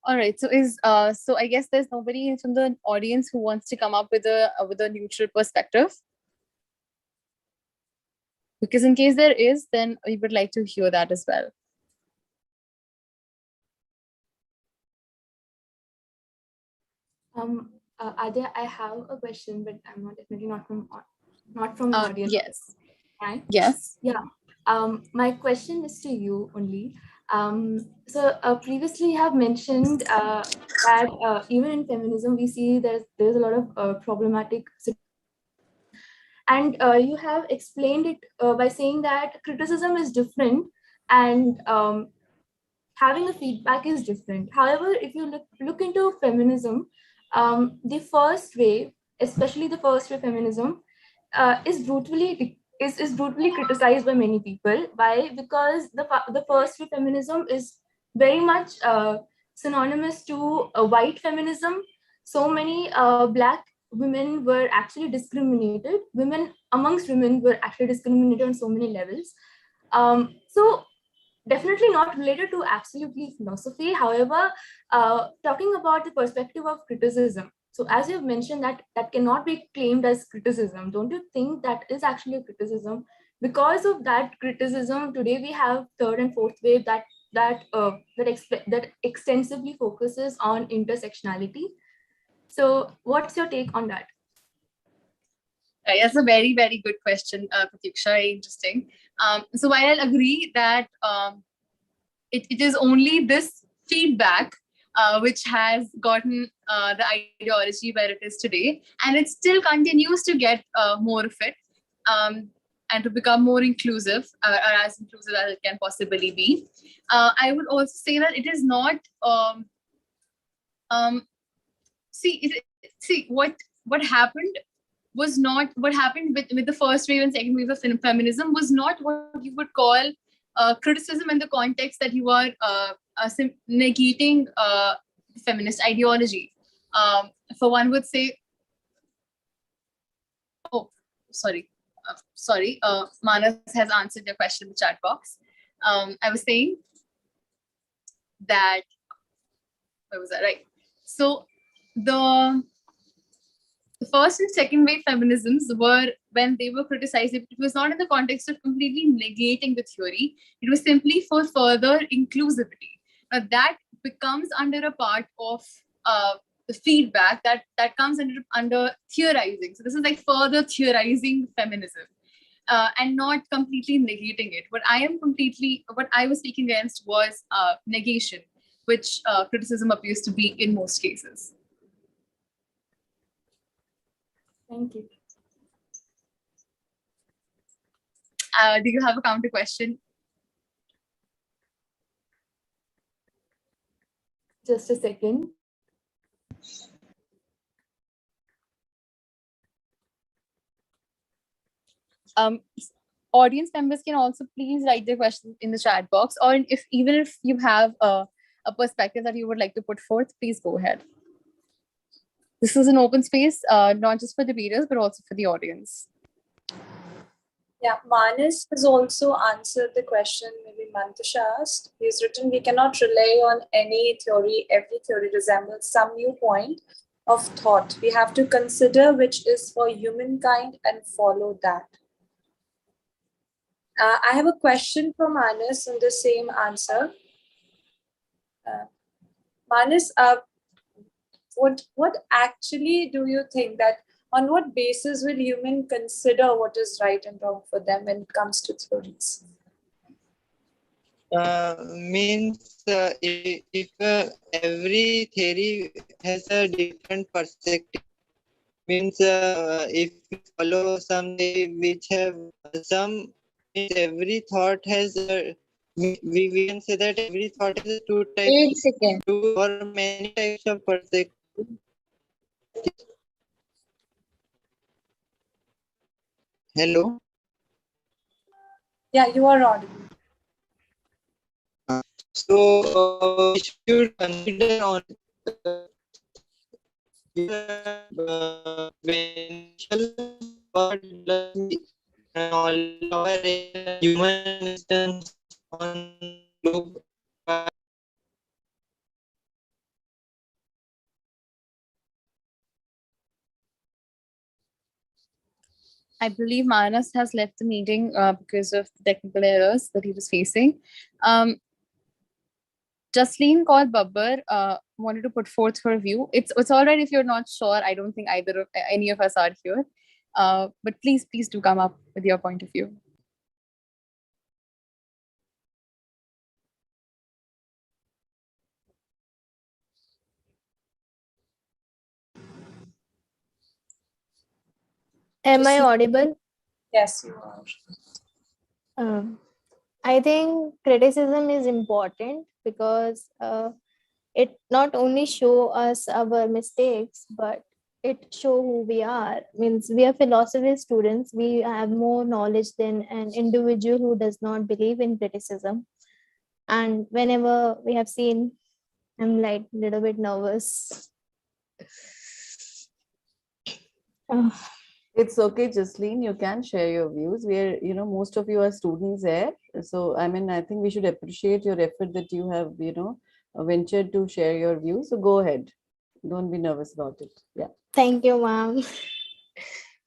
All right. So I guess there's nobody from the audience who wants to come up with a neutral perspective. Because in case there is, then we would like to hear that as well. Adya, I have a question, but I'm definitely not from the audience. Yes. Right? Yes. Yeah. My question is to you only. Previously you have mentioned that even in feminism we see there's a lot of problematic, and you have explained it by saying that criticism is different and having a feedback is different. However, if you look into feminism, the first wave, especially the first wave feminism, is brutally criticized by many people. Why? Because the first wave feminism is very much synonymous to white feminism. So many Black women were actually discriminated. Women amongst women were actually discriminated on so many levels. So definitely not related to absolutely philosophy. However, talking about the perspective of criticism. So as you've mentioned that cannot be claimed as criticism. Don't you think that is actually a criticism? Because of that criticism, today we have third and fourth wave that extensively focuses on intersectionality. So what's your take on that? That's a very, very good question, Pratyuksha. Very interesting. So while I'll agree that it is only this feedback which has gotten the ideology where it is today, and it still continues to get more of it, and to become more inclusive, or as inclusive as it can possibly be. I would also say that it is not. See what happened was not what happened with the first wave and second wave of feminism was not what you would call criticism in the context that you are negating feminist ideology. For one would say, oh, sorry, Manas has answered your question in the chat box. I was saying that, where was I? Right. So the first and second wave feminisms were, when they were criticized, it was not in the context of completely negating the theory. It was simply for further inclusivity. That becomes under a part of the feedback that comes under theorizing. So this is like further theorizing feminism. And not completely negating it. What I was speaking against was negation, which criticism appears to be in most cases. Thank you. Do you have a counter question? Just a second. Audience members can also please write their questions in the chat box, or even if you have a perspective that you would like to put forth, please go ahead. This is an open space, not just for debaters, but also for the audience. Yeah, Manas has also answered the question maybe Mantasha asked. He's written, we cannot rely on any theory. Every theory resembles some new point of thought. We have to consider which is for humankind and follow that. I have a question for Manas on the same answer. Manas, what actually do you think that on what basis will humans consider what is right and wrong for them when it comes to theories? If every theory has a different perspective, means if you follow some theory which have some, every thought has we can say that every thought has two types, two or many types of perspective. Hello. Yeah, you are audible. So we should consider on all our human instance on globe. I believe Manas has left the meeting because of technical errors that he was facing. Jasleen Kaur Babbar wanted to put forth her view. It's all right if you're not sure. I don't think any of us are here. But please do come up with your point of view. Am I audible? Yes, you are. I think criticism is important because it not only show us our mistakes, but it show who we are. Means we are philosophy students. We have more knowledge than an individual who does not believe in criticism. And whenever we have seen, I'm like a little bit nervous. It's okay, Jasleen, you can share your views. Most of you are students there. So, I think we should appreciate your effort that you have, ventured to share your views. So go ahead. Don't be nervous about it. Yeah. Thank you, ma'am.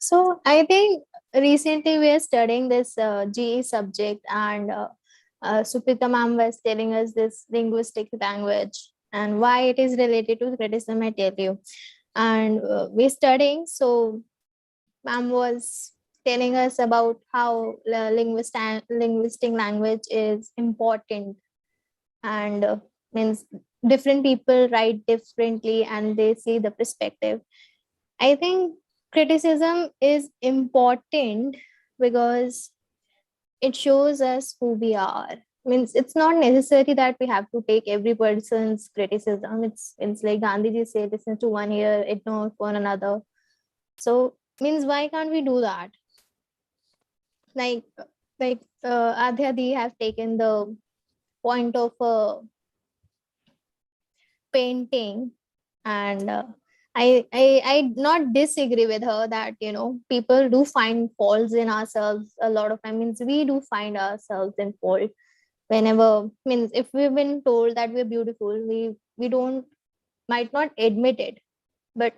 So I think recently we are studying this GE subject, and Suprita ma'am was telling us this linguistic language and why it is related to criticism. I tell you, and we're studying. So ma'am was telling us about how linguistic language is important, and means different people write differently and they see the perspective. I think criticism is important because it shows us who we are. Means it's not necessary that we have to take every person's criticism. It's like Gandhiji said, listen to one ear, ignore one another. So means why can't we do that? Like Adhya Di have taken the point of painting, and I not disagree with her that people do find faults in ourselves a lot of times. Means we do find ourselves in fault whenever, means if we've been told that we're beautiful, we don't might not admit it. But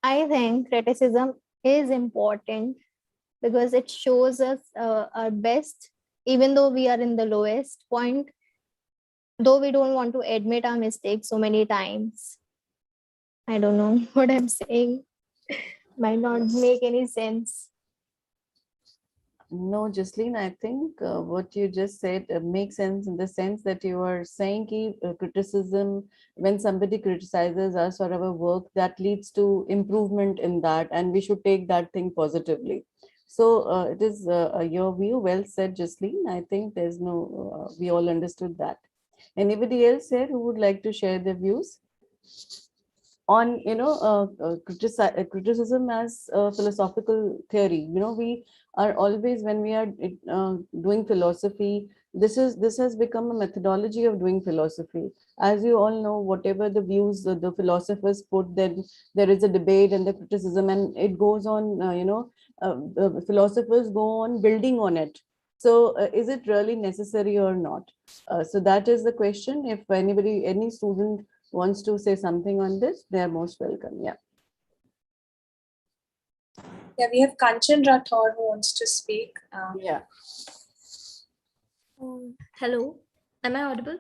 I think criticism is important because it shows us our best, even though we are in the lowest point, though we don't want to admit our mistakes so many times. I don't know what I'm saying. Might not make any sense. No, Jasleen, I think what you just said makes sense in the sense that you are saying criticism, when somebody criticizes us or our work, that leads to improvement in that, and we should take that thing positively. So it is your view. Well said, Jasleen. I think there's no, we all understood that. Anybody else here who would like to share their views on criticism as a philosophical theory? We are always, when we are doing philosophy, this has become a methodology of doing philosophy. As you all know, whatever the views the philosophers put, then there is a debate and the criticism, and it goes on. The philosophers go on building on it. So is it really necessary or not? So that is the question. If any student wants to say something on this, they are most welcome. Yeah. Yeah, we have Kanchan Rathore who wants to speak. Yeah. Hello, am I audible?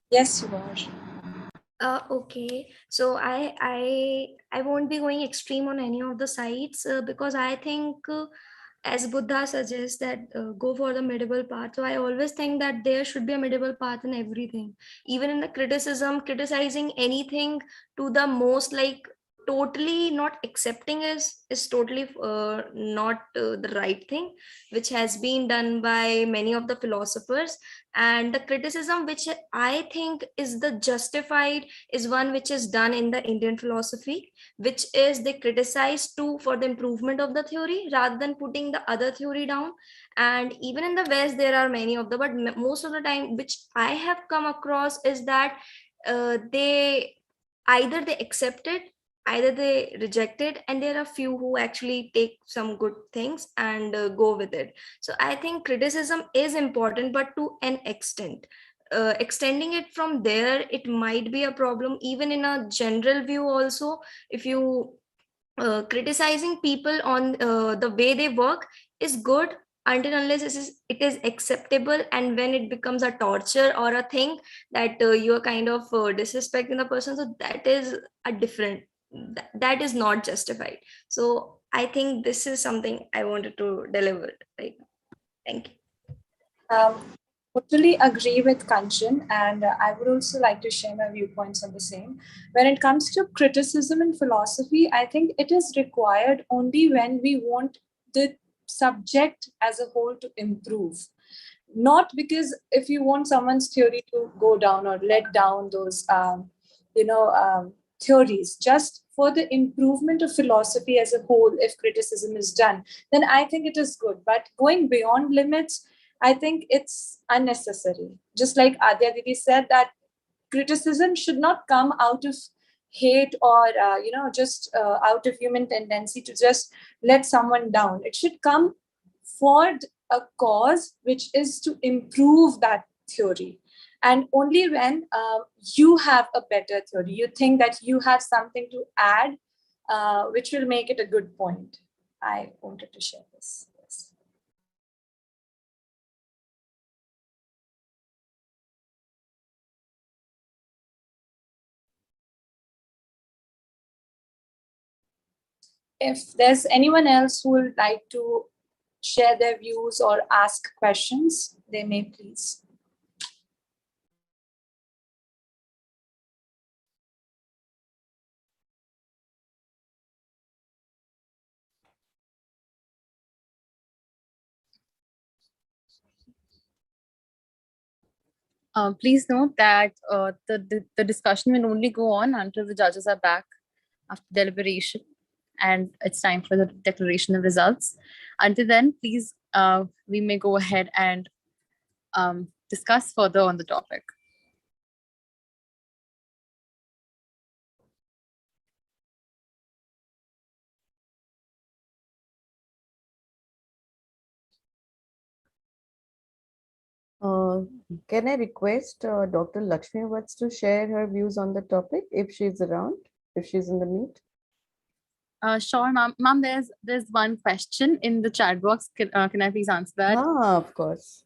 Yes, you are. Okay, so I won't be going extreme on any of the sides because I think as Buddha suggests that go for the medieval path. So I always think that there should be a medieval path in everything, even in the criticizing anything to the most, like totally not accepting is totally not the right thing, which has been done by many of the philosophers. And the criticism which I think is the justified is one which is done in the Indian philosophy, which is they criticize too for the improvement of the theory rather than putting the other theory down. And even in the West there are many of the, but most of the time which I have come across is that they either they accept it, either they reject it, and there are few who actually take some good things and go with it. So I think criticism is important, but to an extent. Extending it from there, it might be a problem. Even in a general view also, if you criticizing people on the way they work is good until unless it is acceptable, and when it becomes a torture or a thing that you are kind of disrespecting the person, so that is a different, that is not justified. So I think this is something I wanted to deliver. Like, thank you. Totally agree with Kanchan, and I would also like to share my viewpoints on the same. When it comes to criticism in philosophy, I think it is required only when we want the subject as a whole to improve. Not because if you want someone's theory to go down or let down those, theories, just for the improvement of philosophy as a whole, if criticism is done, then I think it is good. But going beyond limits, I think it's unnecessary. Just like Adya Didi said, that criticism should not come out of hate or just out of human tendency to just let someone down. It should come for a cause which is to improve that theory. And only when you have a better theory, you think that you have something to add, which will make it a good point. I wanted to share this. Yes. If there's anyone else who would like to share their views or ask questions, they may please. Please note that the discussion will only go on until the judges are back after deliberation and it's time for the declaration of results. Until then, please, we may go ahead and discuss further on the topic. Can I request Dr. Lakshmi Vats to share her views on the topic if she's around, if she's in the meet? Sure, ma'am. Ma'am, there's one question in the chat box. Can I please answer that? Of course.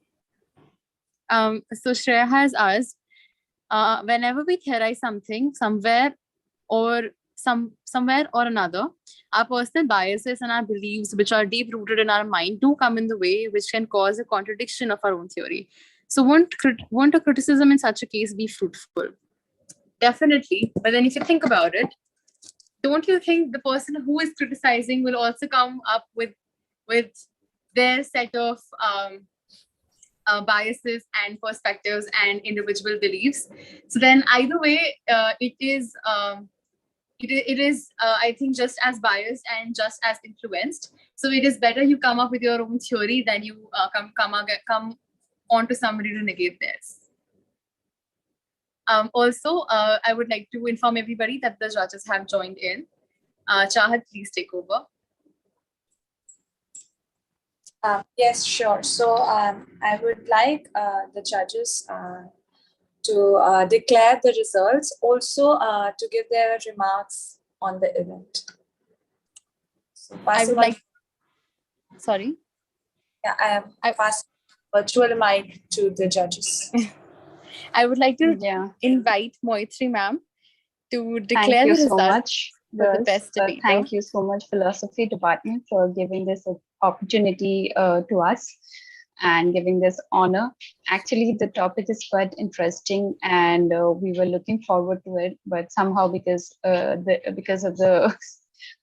So Shreya has asked, whenever we theorize something somewhere or another, our personal biases and our beliefs, which are deep rooted in our mind, do come in the way, which can cause a contradiction of our own theory. So won't a criticism in such a case be fruitful? Definitely. But then if you think about it, don't you think the person who is criticizing will also come up with their set of biases and perspectives and individual beliefs? So then either way, it is I think just as biased and just as influenced. So it is better you come up with your own theory than you come onto somebody to negate theirs. Also, I would like to inform everybody that the judges have joined in. Chahat, please take over. Yes, sure. So I would like the judges to declare the results, also to give their remarks on the event. So I would like. Sorry. Yeah, I pass virtual mic to the judges. I would like to invite Moitri ma'am to declare the results. So much. The best debater. Thank you so much, Philosophy Department, for giving this opportunity to us and giving this honor. Actually, the topic is quite interesting, and we were looking forward to it. But somehow, because of the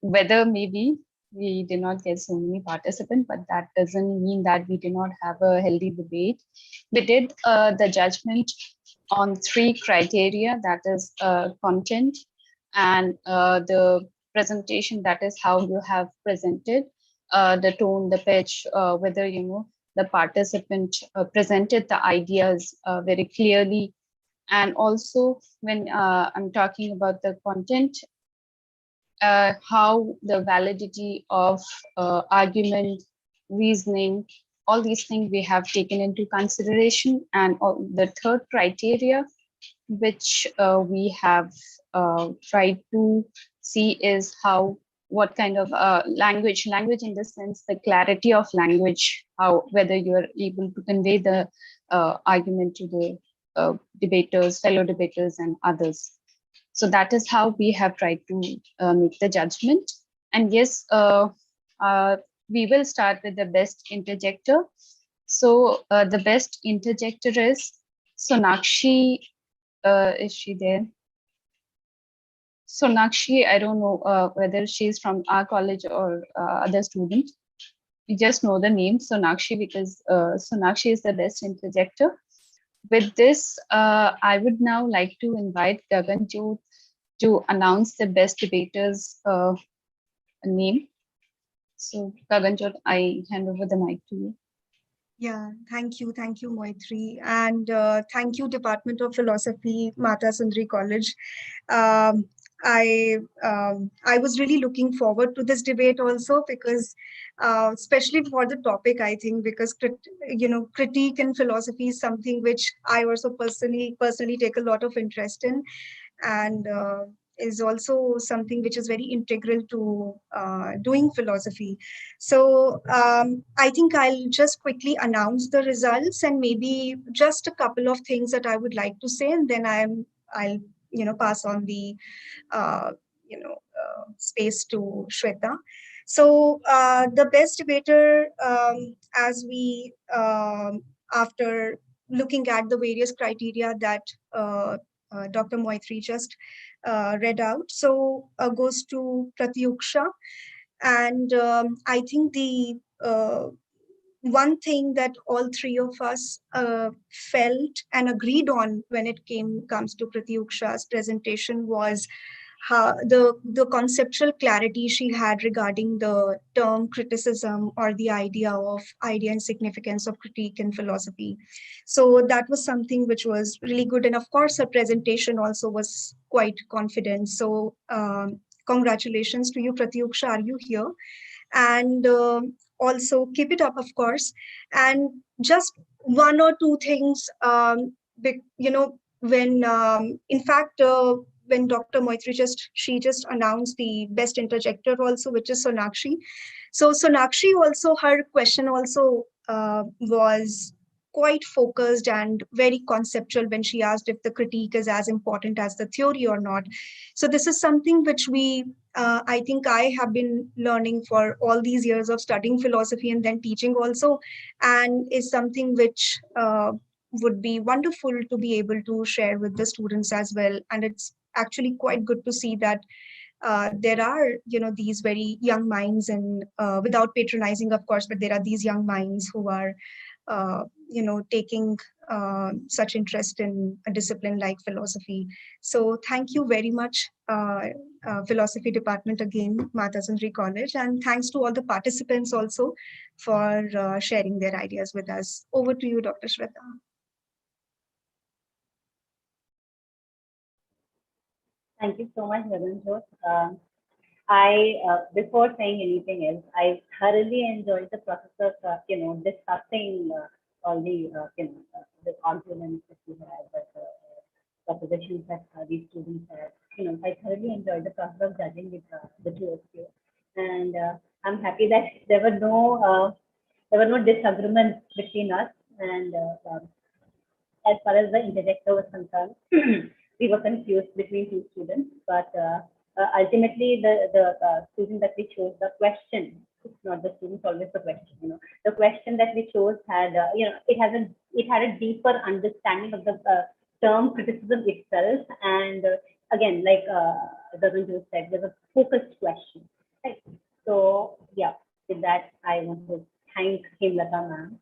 weather, maybe we did not get so many participants. But that doesn't mean that we did not have a healthy debate. We did the judgment on 3 criteria, that is content and the presentation, that is how you have presented, the tone, the pitch, whether the participant presented the ideas very clearly. And also when I'm talking about the content, how the validity of argument, reasoning, all these things we have taken into consideration. And the 3rd criteria, which we have tried to see, is what kind of language in the sense, the clarity of language, whether you are able to convey the argument to the fellow debaters and others. So that is how we have tried to make the judgment. And yes, we will start with the best interjector. So the best interjector is Sonakshi. Is she there? Sonakshi, I don't know whether she's from our college or other student. We just know the name Sonakshi because Sonakshi is the best interjector. With this, I would now like to invite Gaganjot to announce the best debater's name. So Gaganjot, I hand over the mic to you. Yeah, thank you, Moitri, and thank you, Department of Philosophy, Mata Sundari College. I was really looking forward to this debate also because, especially for the topic, I think because critique and philosophy is something which I also personally take a lot of interest in, and is also something which is very integral to doing philosophy. So I think I'll just quickly announce the results and maybe just a couple of things that I would like to say, and then I'll pass on the space to Shweta. So the best debater, as we, after looking at the various criteria that Dr. Moitri just read out, so goes to Pratyuksha. And I think the one thing that all three of us felt and agreed on when it comes to Pratyuksha's presentation was how the conceptual clarity she had regarding the term criticism, or the idea and significance of critique in philosophy. So that was something which was really good. And of course, her presentation also was quite confident. So congratulations to you, Pratyuksha. Are you here? And also keep it up, of course. And just one or two things, when in fact when Dr. Moitri she just announced the best interjector also, which is Sonakshi. So Sonakshi also, her question also was quite focused and very conceptual when she asked if the critique is as important as the theory or not. So this is something which I think I have been learning for all these years of studying philosophy and then teaching also, and is something which would be wonderful to be able to share with the students as well. And it's actually quite good to see that there are, these very young minds, and without patronizing, of course, but there are these young minds who are taking such interest in a discipline like philosophy. So thank you very much, philosophy department again, Mata Sundari College, and thanks to all the participants also for sharing their ideas with us. Over to you, Dr. Shweta. Thank you so much, Ravanjot. Before saying anything else, I thoroughly enjoyed the process of, discussing all the, the arguments that we had, the propositions that these students had. I thoroughly enjoyed the process of judging with the two of you, and I'm happy that there were no disagreements between us. And as far as the interjector was concerned, we were confused between two students, but ultimately the student that we chose, the question, it's not the student, always the question. The question that we chose had, it had a deeper understanding of the term criticism itself, and again, like Ravanjot said, there's a focused question, right? So yeah, with that, I want to thank Hemlata ma'am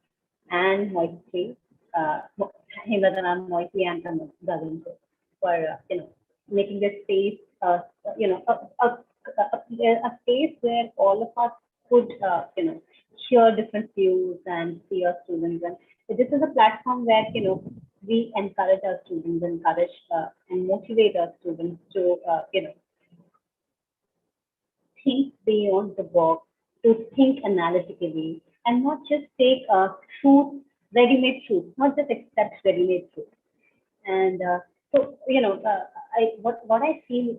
and Moitri, Hemlata ma'am, Moitri, and Ravanjot for making this space, a space where all of us could, hear different views and see our students. And this is a platform where, we encourage our students, and motivate our students to, think beyond the box, to think analytically, and not just take truth, ready-made truth, not just accept ready-made truth. And so, what I feel is,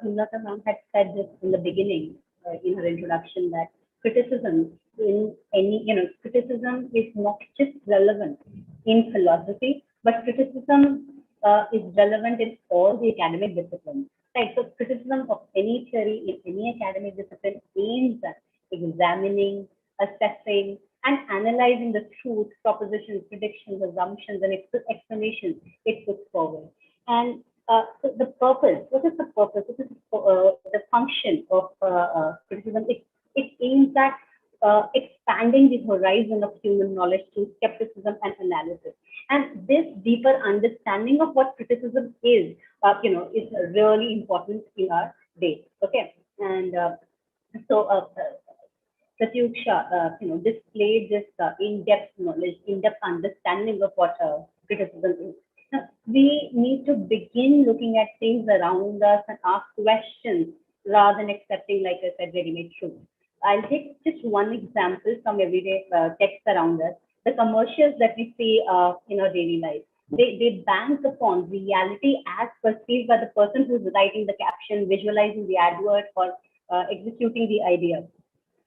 Hemlata ma'am had said this in the beginning, in her introduction, that criticism criticism is not just relevant in philosophy, but criticism is relevant in all the academic disciplines. Right. So criticism of any theory in any academic discipline aims at examining, assessing, and analyzing the truth, propositions, predictions, assumptions, and explanations it puts forward. And so the purpose, what is the purpose? What is the function of criticism? It aims at expanding the horizon of human knowledge through skepticism and analysis. And this deeper understanding of what criticism is really important in our day. Okay, and so Pratyuksha, displayed this in-depth knowledge, in-depth understanding of what criticism is. Now, we need to begin looking at things around us and ask questions rather than accepting, like I said, ready-made truth. I'll take just one example from everyday text around us. The commercials that we see in our daily life, they bank upon reality as perceived by the person who's writing the caption, visualizing the advert, or executing the idea.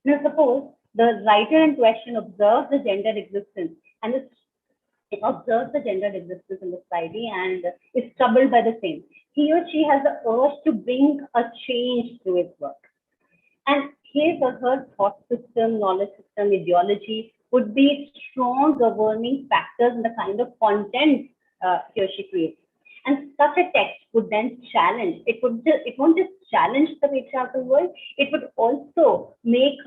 Now, suppose the writer in question observes the gendered existence and observes the gendered existence in the society and is troubled by the same. He or she has the urge to bring a change through his work. And his or her thought system, knowledge system, ideology would be strong governing factors in the kind of content he or she creates. And such a text would then challenge, it won't just challenge the patriarchal world, it would also make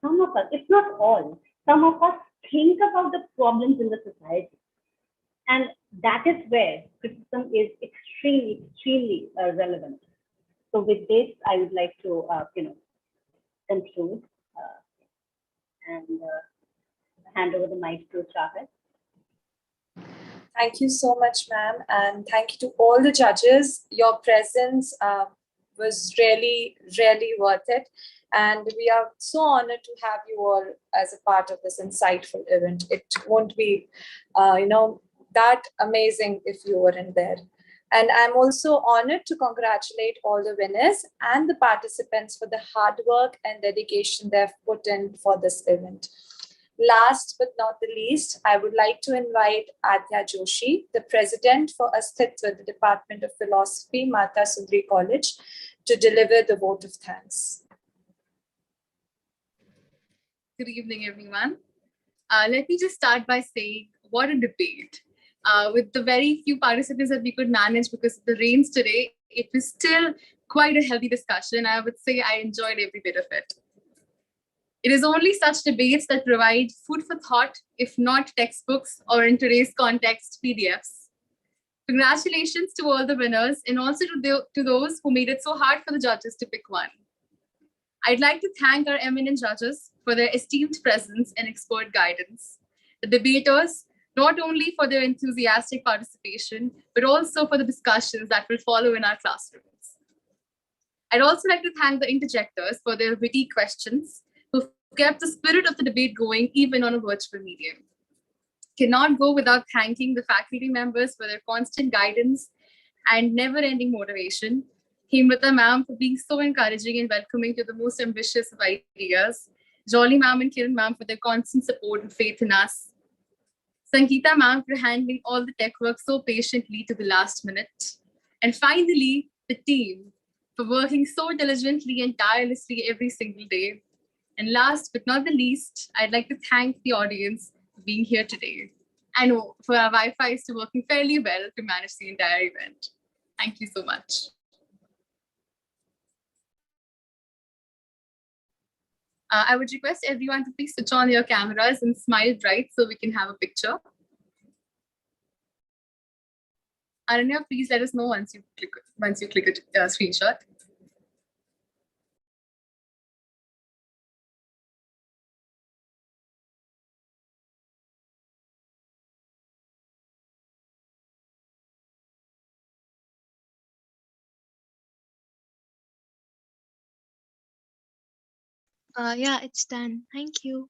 some of us, if not all, some of us think about the problems in the society. And that is where criticism is extremely, extremely relevant. So with this, I would like to, conclude and hand over the mic to Chahat. Thank you so much, ma'am. And thank you to all the judges. Your presence was really, really worth it. And we are so honored to have you all as a part of this insightful event. It won't be, that amazing if you weren't there. And I'm also honored to congratulate all the winners and the participants for the hard work and dedication they've put in for this event. Last but not the least, I would like to invite Adya Joshi, the president for Astitva, the Department of Philosophy, Mata Sundari College, to deliver the vote of thanks. Good evening, everyone. Let me just start by saying, what a debate. With the very few participants that we could manage because of the rains today, it was still quite a healthy discussion. I would say I enjoyed every bit of it. It is only such debates that provide food for thought, if not textbooks, or in today's context, PDFs. Congratulations to all the winners and also to those who made it so hard for the judges to pick one. I'd like to thank our eminent judges for their esteemed presence and expert guidance. The debaters, not only for their enthusiastic participation, but also for the discussions that will follow in our classrooms. I'd also like to thank the interjectors for their witty questions, who kept the spirit of the debate going even on a virtual medium. Cannot go without thanking the faculty members for their constant guidance and never-ending motivation. Hemlata ma'am for being so encouraging and welcoming to the most ambitious of ideas. Jolly ma'am and Kiran ma'am for their constant support and faith in us. Sangeeta ma'am for handling all the tech work so patiently to the last minute. And finally, the team for working so diligently and tirelessly every single day. And last but not the least, I'd like to thank the audience for being here today and for our Wi-Fi to working fairly well to manage the entire event. Thank you so much. I would request everyone to please switch on your cameras and smile bright so we can have a picture. Aranya, please let us know once you click a screenshot. Yeah, it's done. Thank you.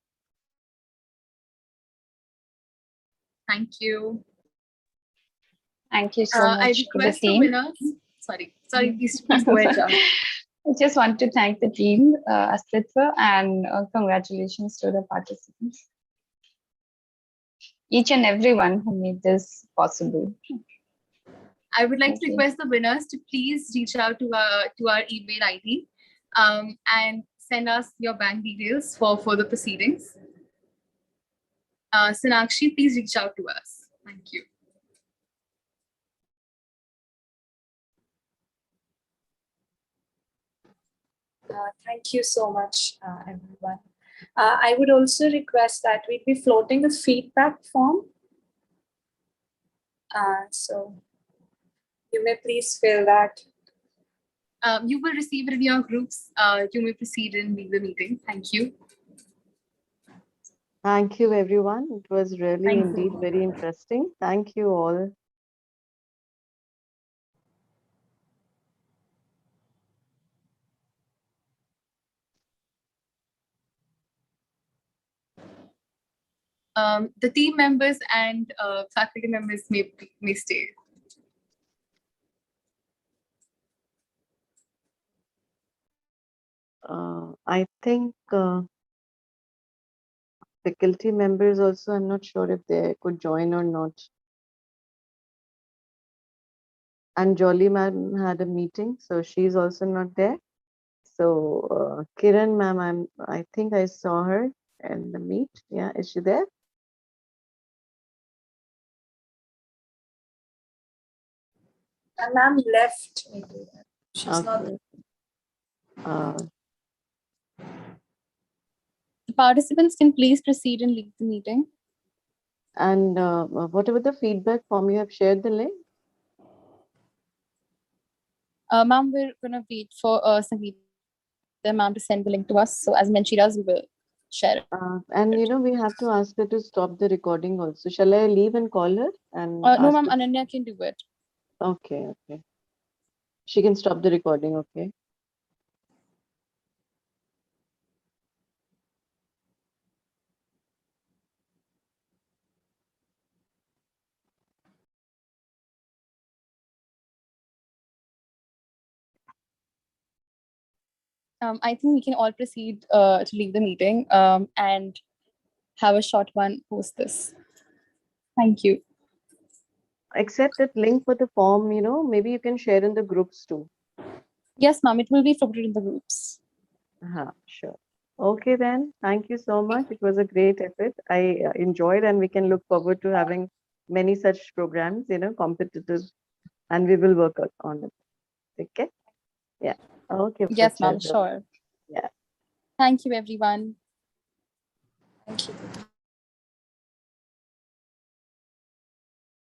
Thank you. Thank you so I much to the request the team. winners. Sorry, please go ahead, John. I just want to thank the team, Astitva, and congratulations to the participants. Each and everyone who made this possible. I would like to request the winners to please reach out to our email ID and send us your bank details for further proceedings. Sonakshi, please reach out to us. Thank you. Thank you so much, everyone. I would also request that we'd be floating a feedback form. So you may please fill that. You will receive it in your groups. You may proceed and leave the meeting. Thank you. Thank you, everyone. It was really indeed very interesting. Thank you all. The team members and faculty members may stay. I think faculty members also, I'm not sure if they could join or not. And Jolly ma'am had a meeting, so she's also not there. So Kiran ma'am, I think I saw her in the meet. Yeah, is she there? Ma'am left. Maybe. She's not Okay. The participants can please proceed and leave the meeting. And whatever the feedback form, you have shared the link? Ma'am, we're gonna wait for Sangeeta ma'am to send the link to us. So as and when she does, we will share it. And you know, we have to ask her to stop the recording also. Shall I leave and call her? And No, ask ma'am, her- Ananya can do it. Okay, okay. She can stop the recording, okay. I think we can all proceed to leave the meeting and have a short one post this. Thank you. Except that link for the form, you know, maybe you can share in the groups too. Yes, ma'am, it will be forwarded in the groups. Sure. Okay, then. Thank you so much. It was a great effort. I enjoyed, and we can look forward to having many such programs, you know, competitive, and we will work on it. Okay. Yeah. Okay. Yes, ma'am, Prachar. sure. Yeah. Thank you, everyone. Thank you.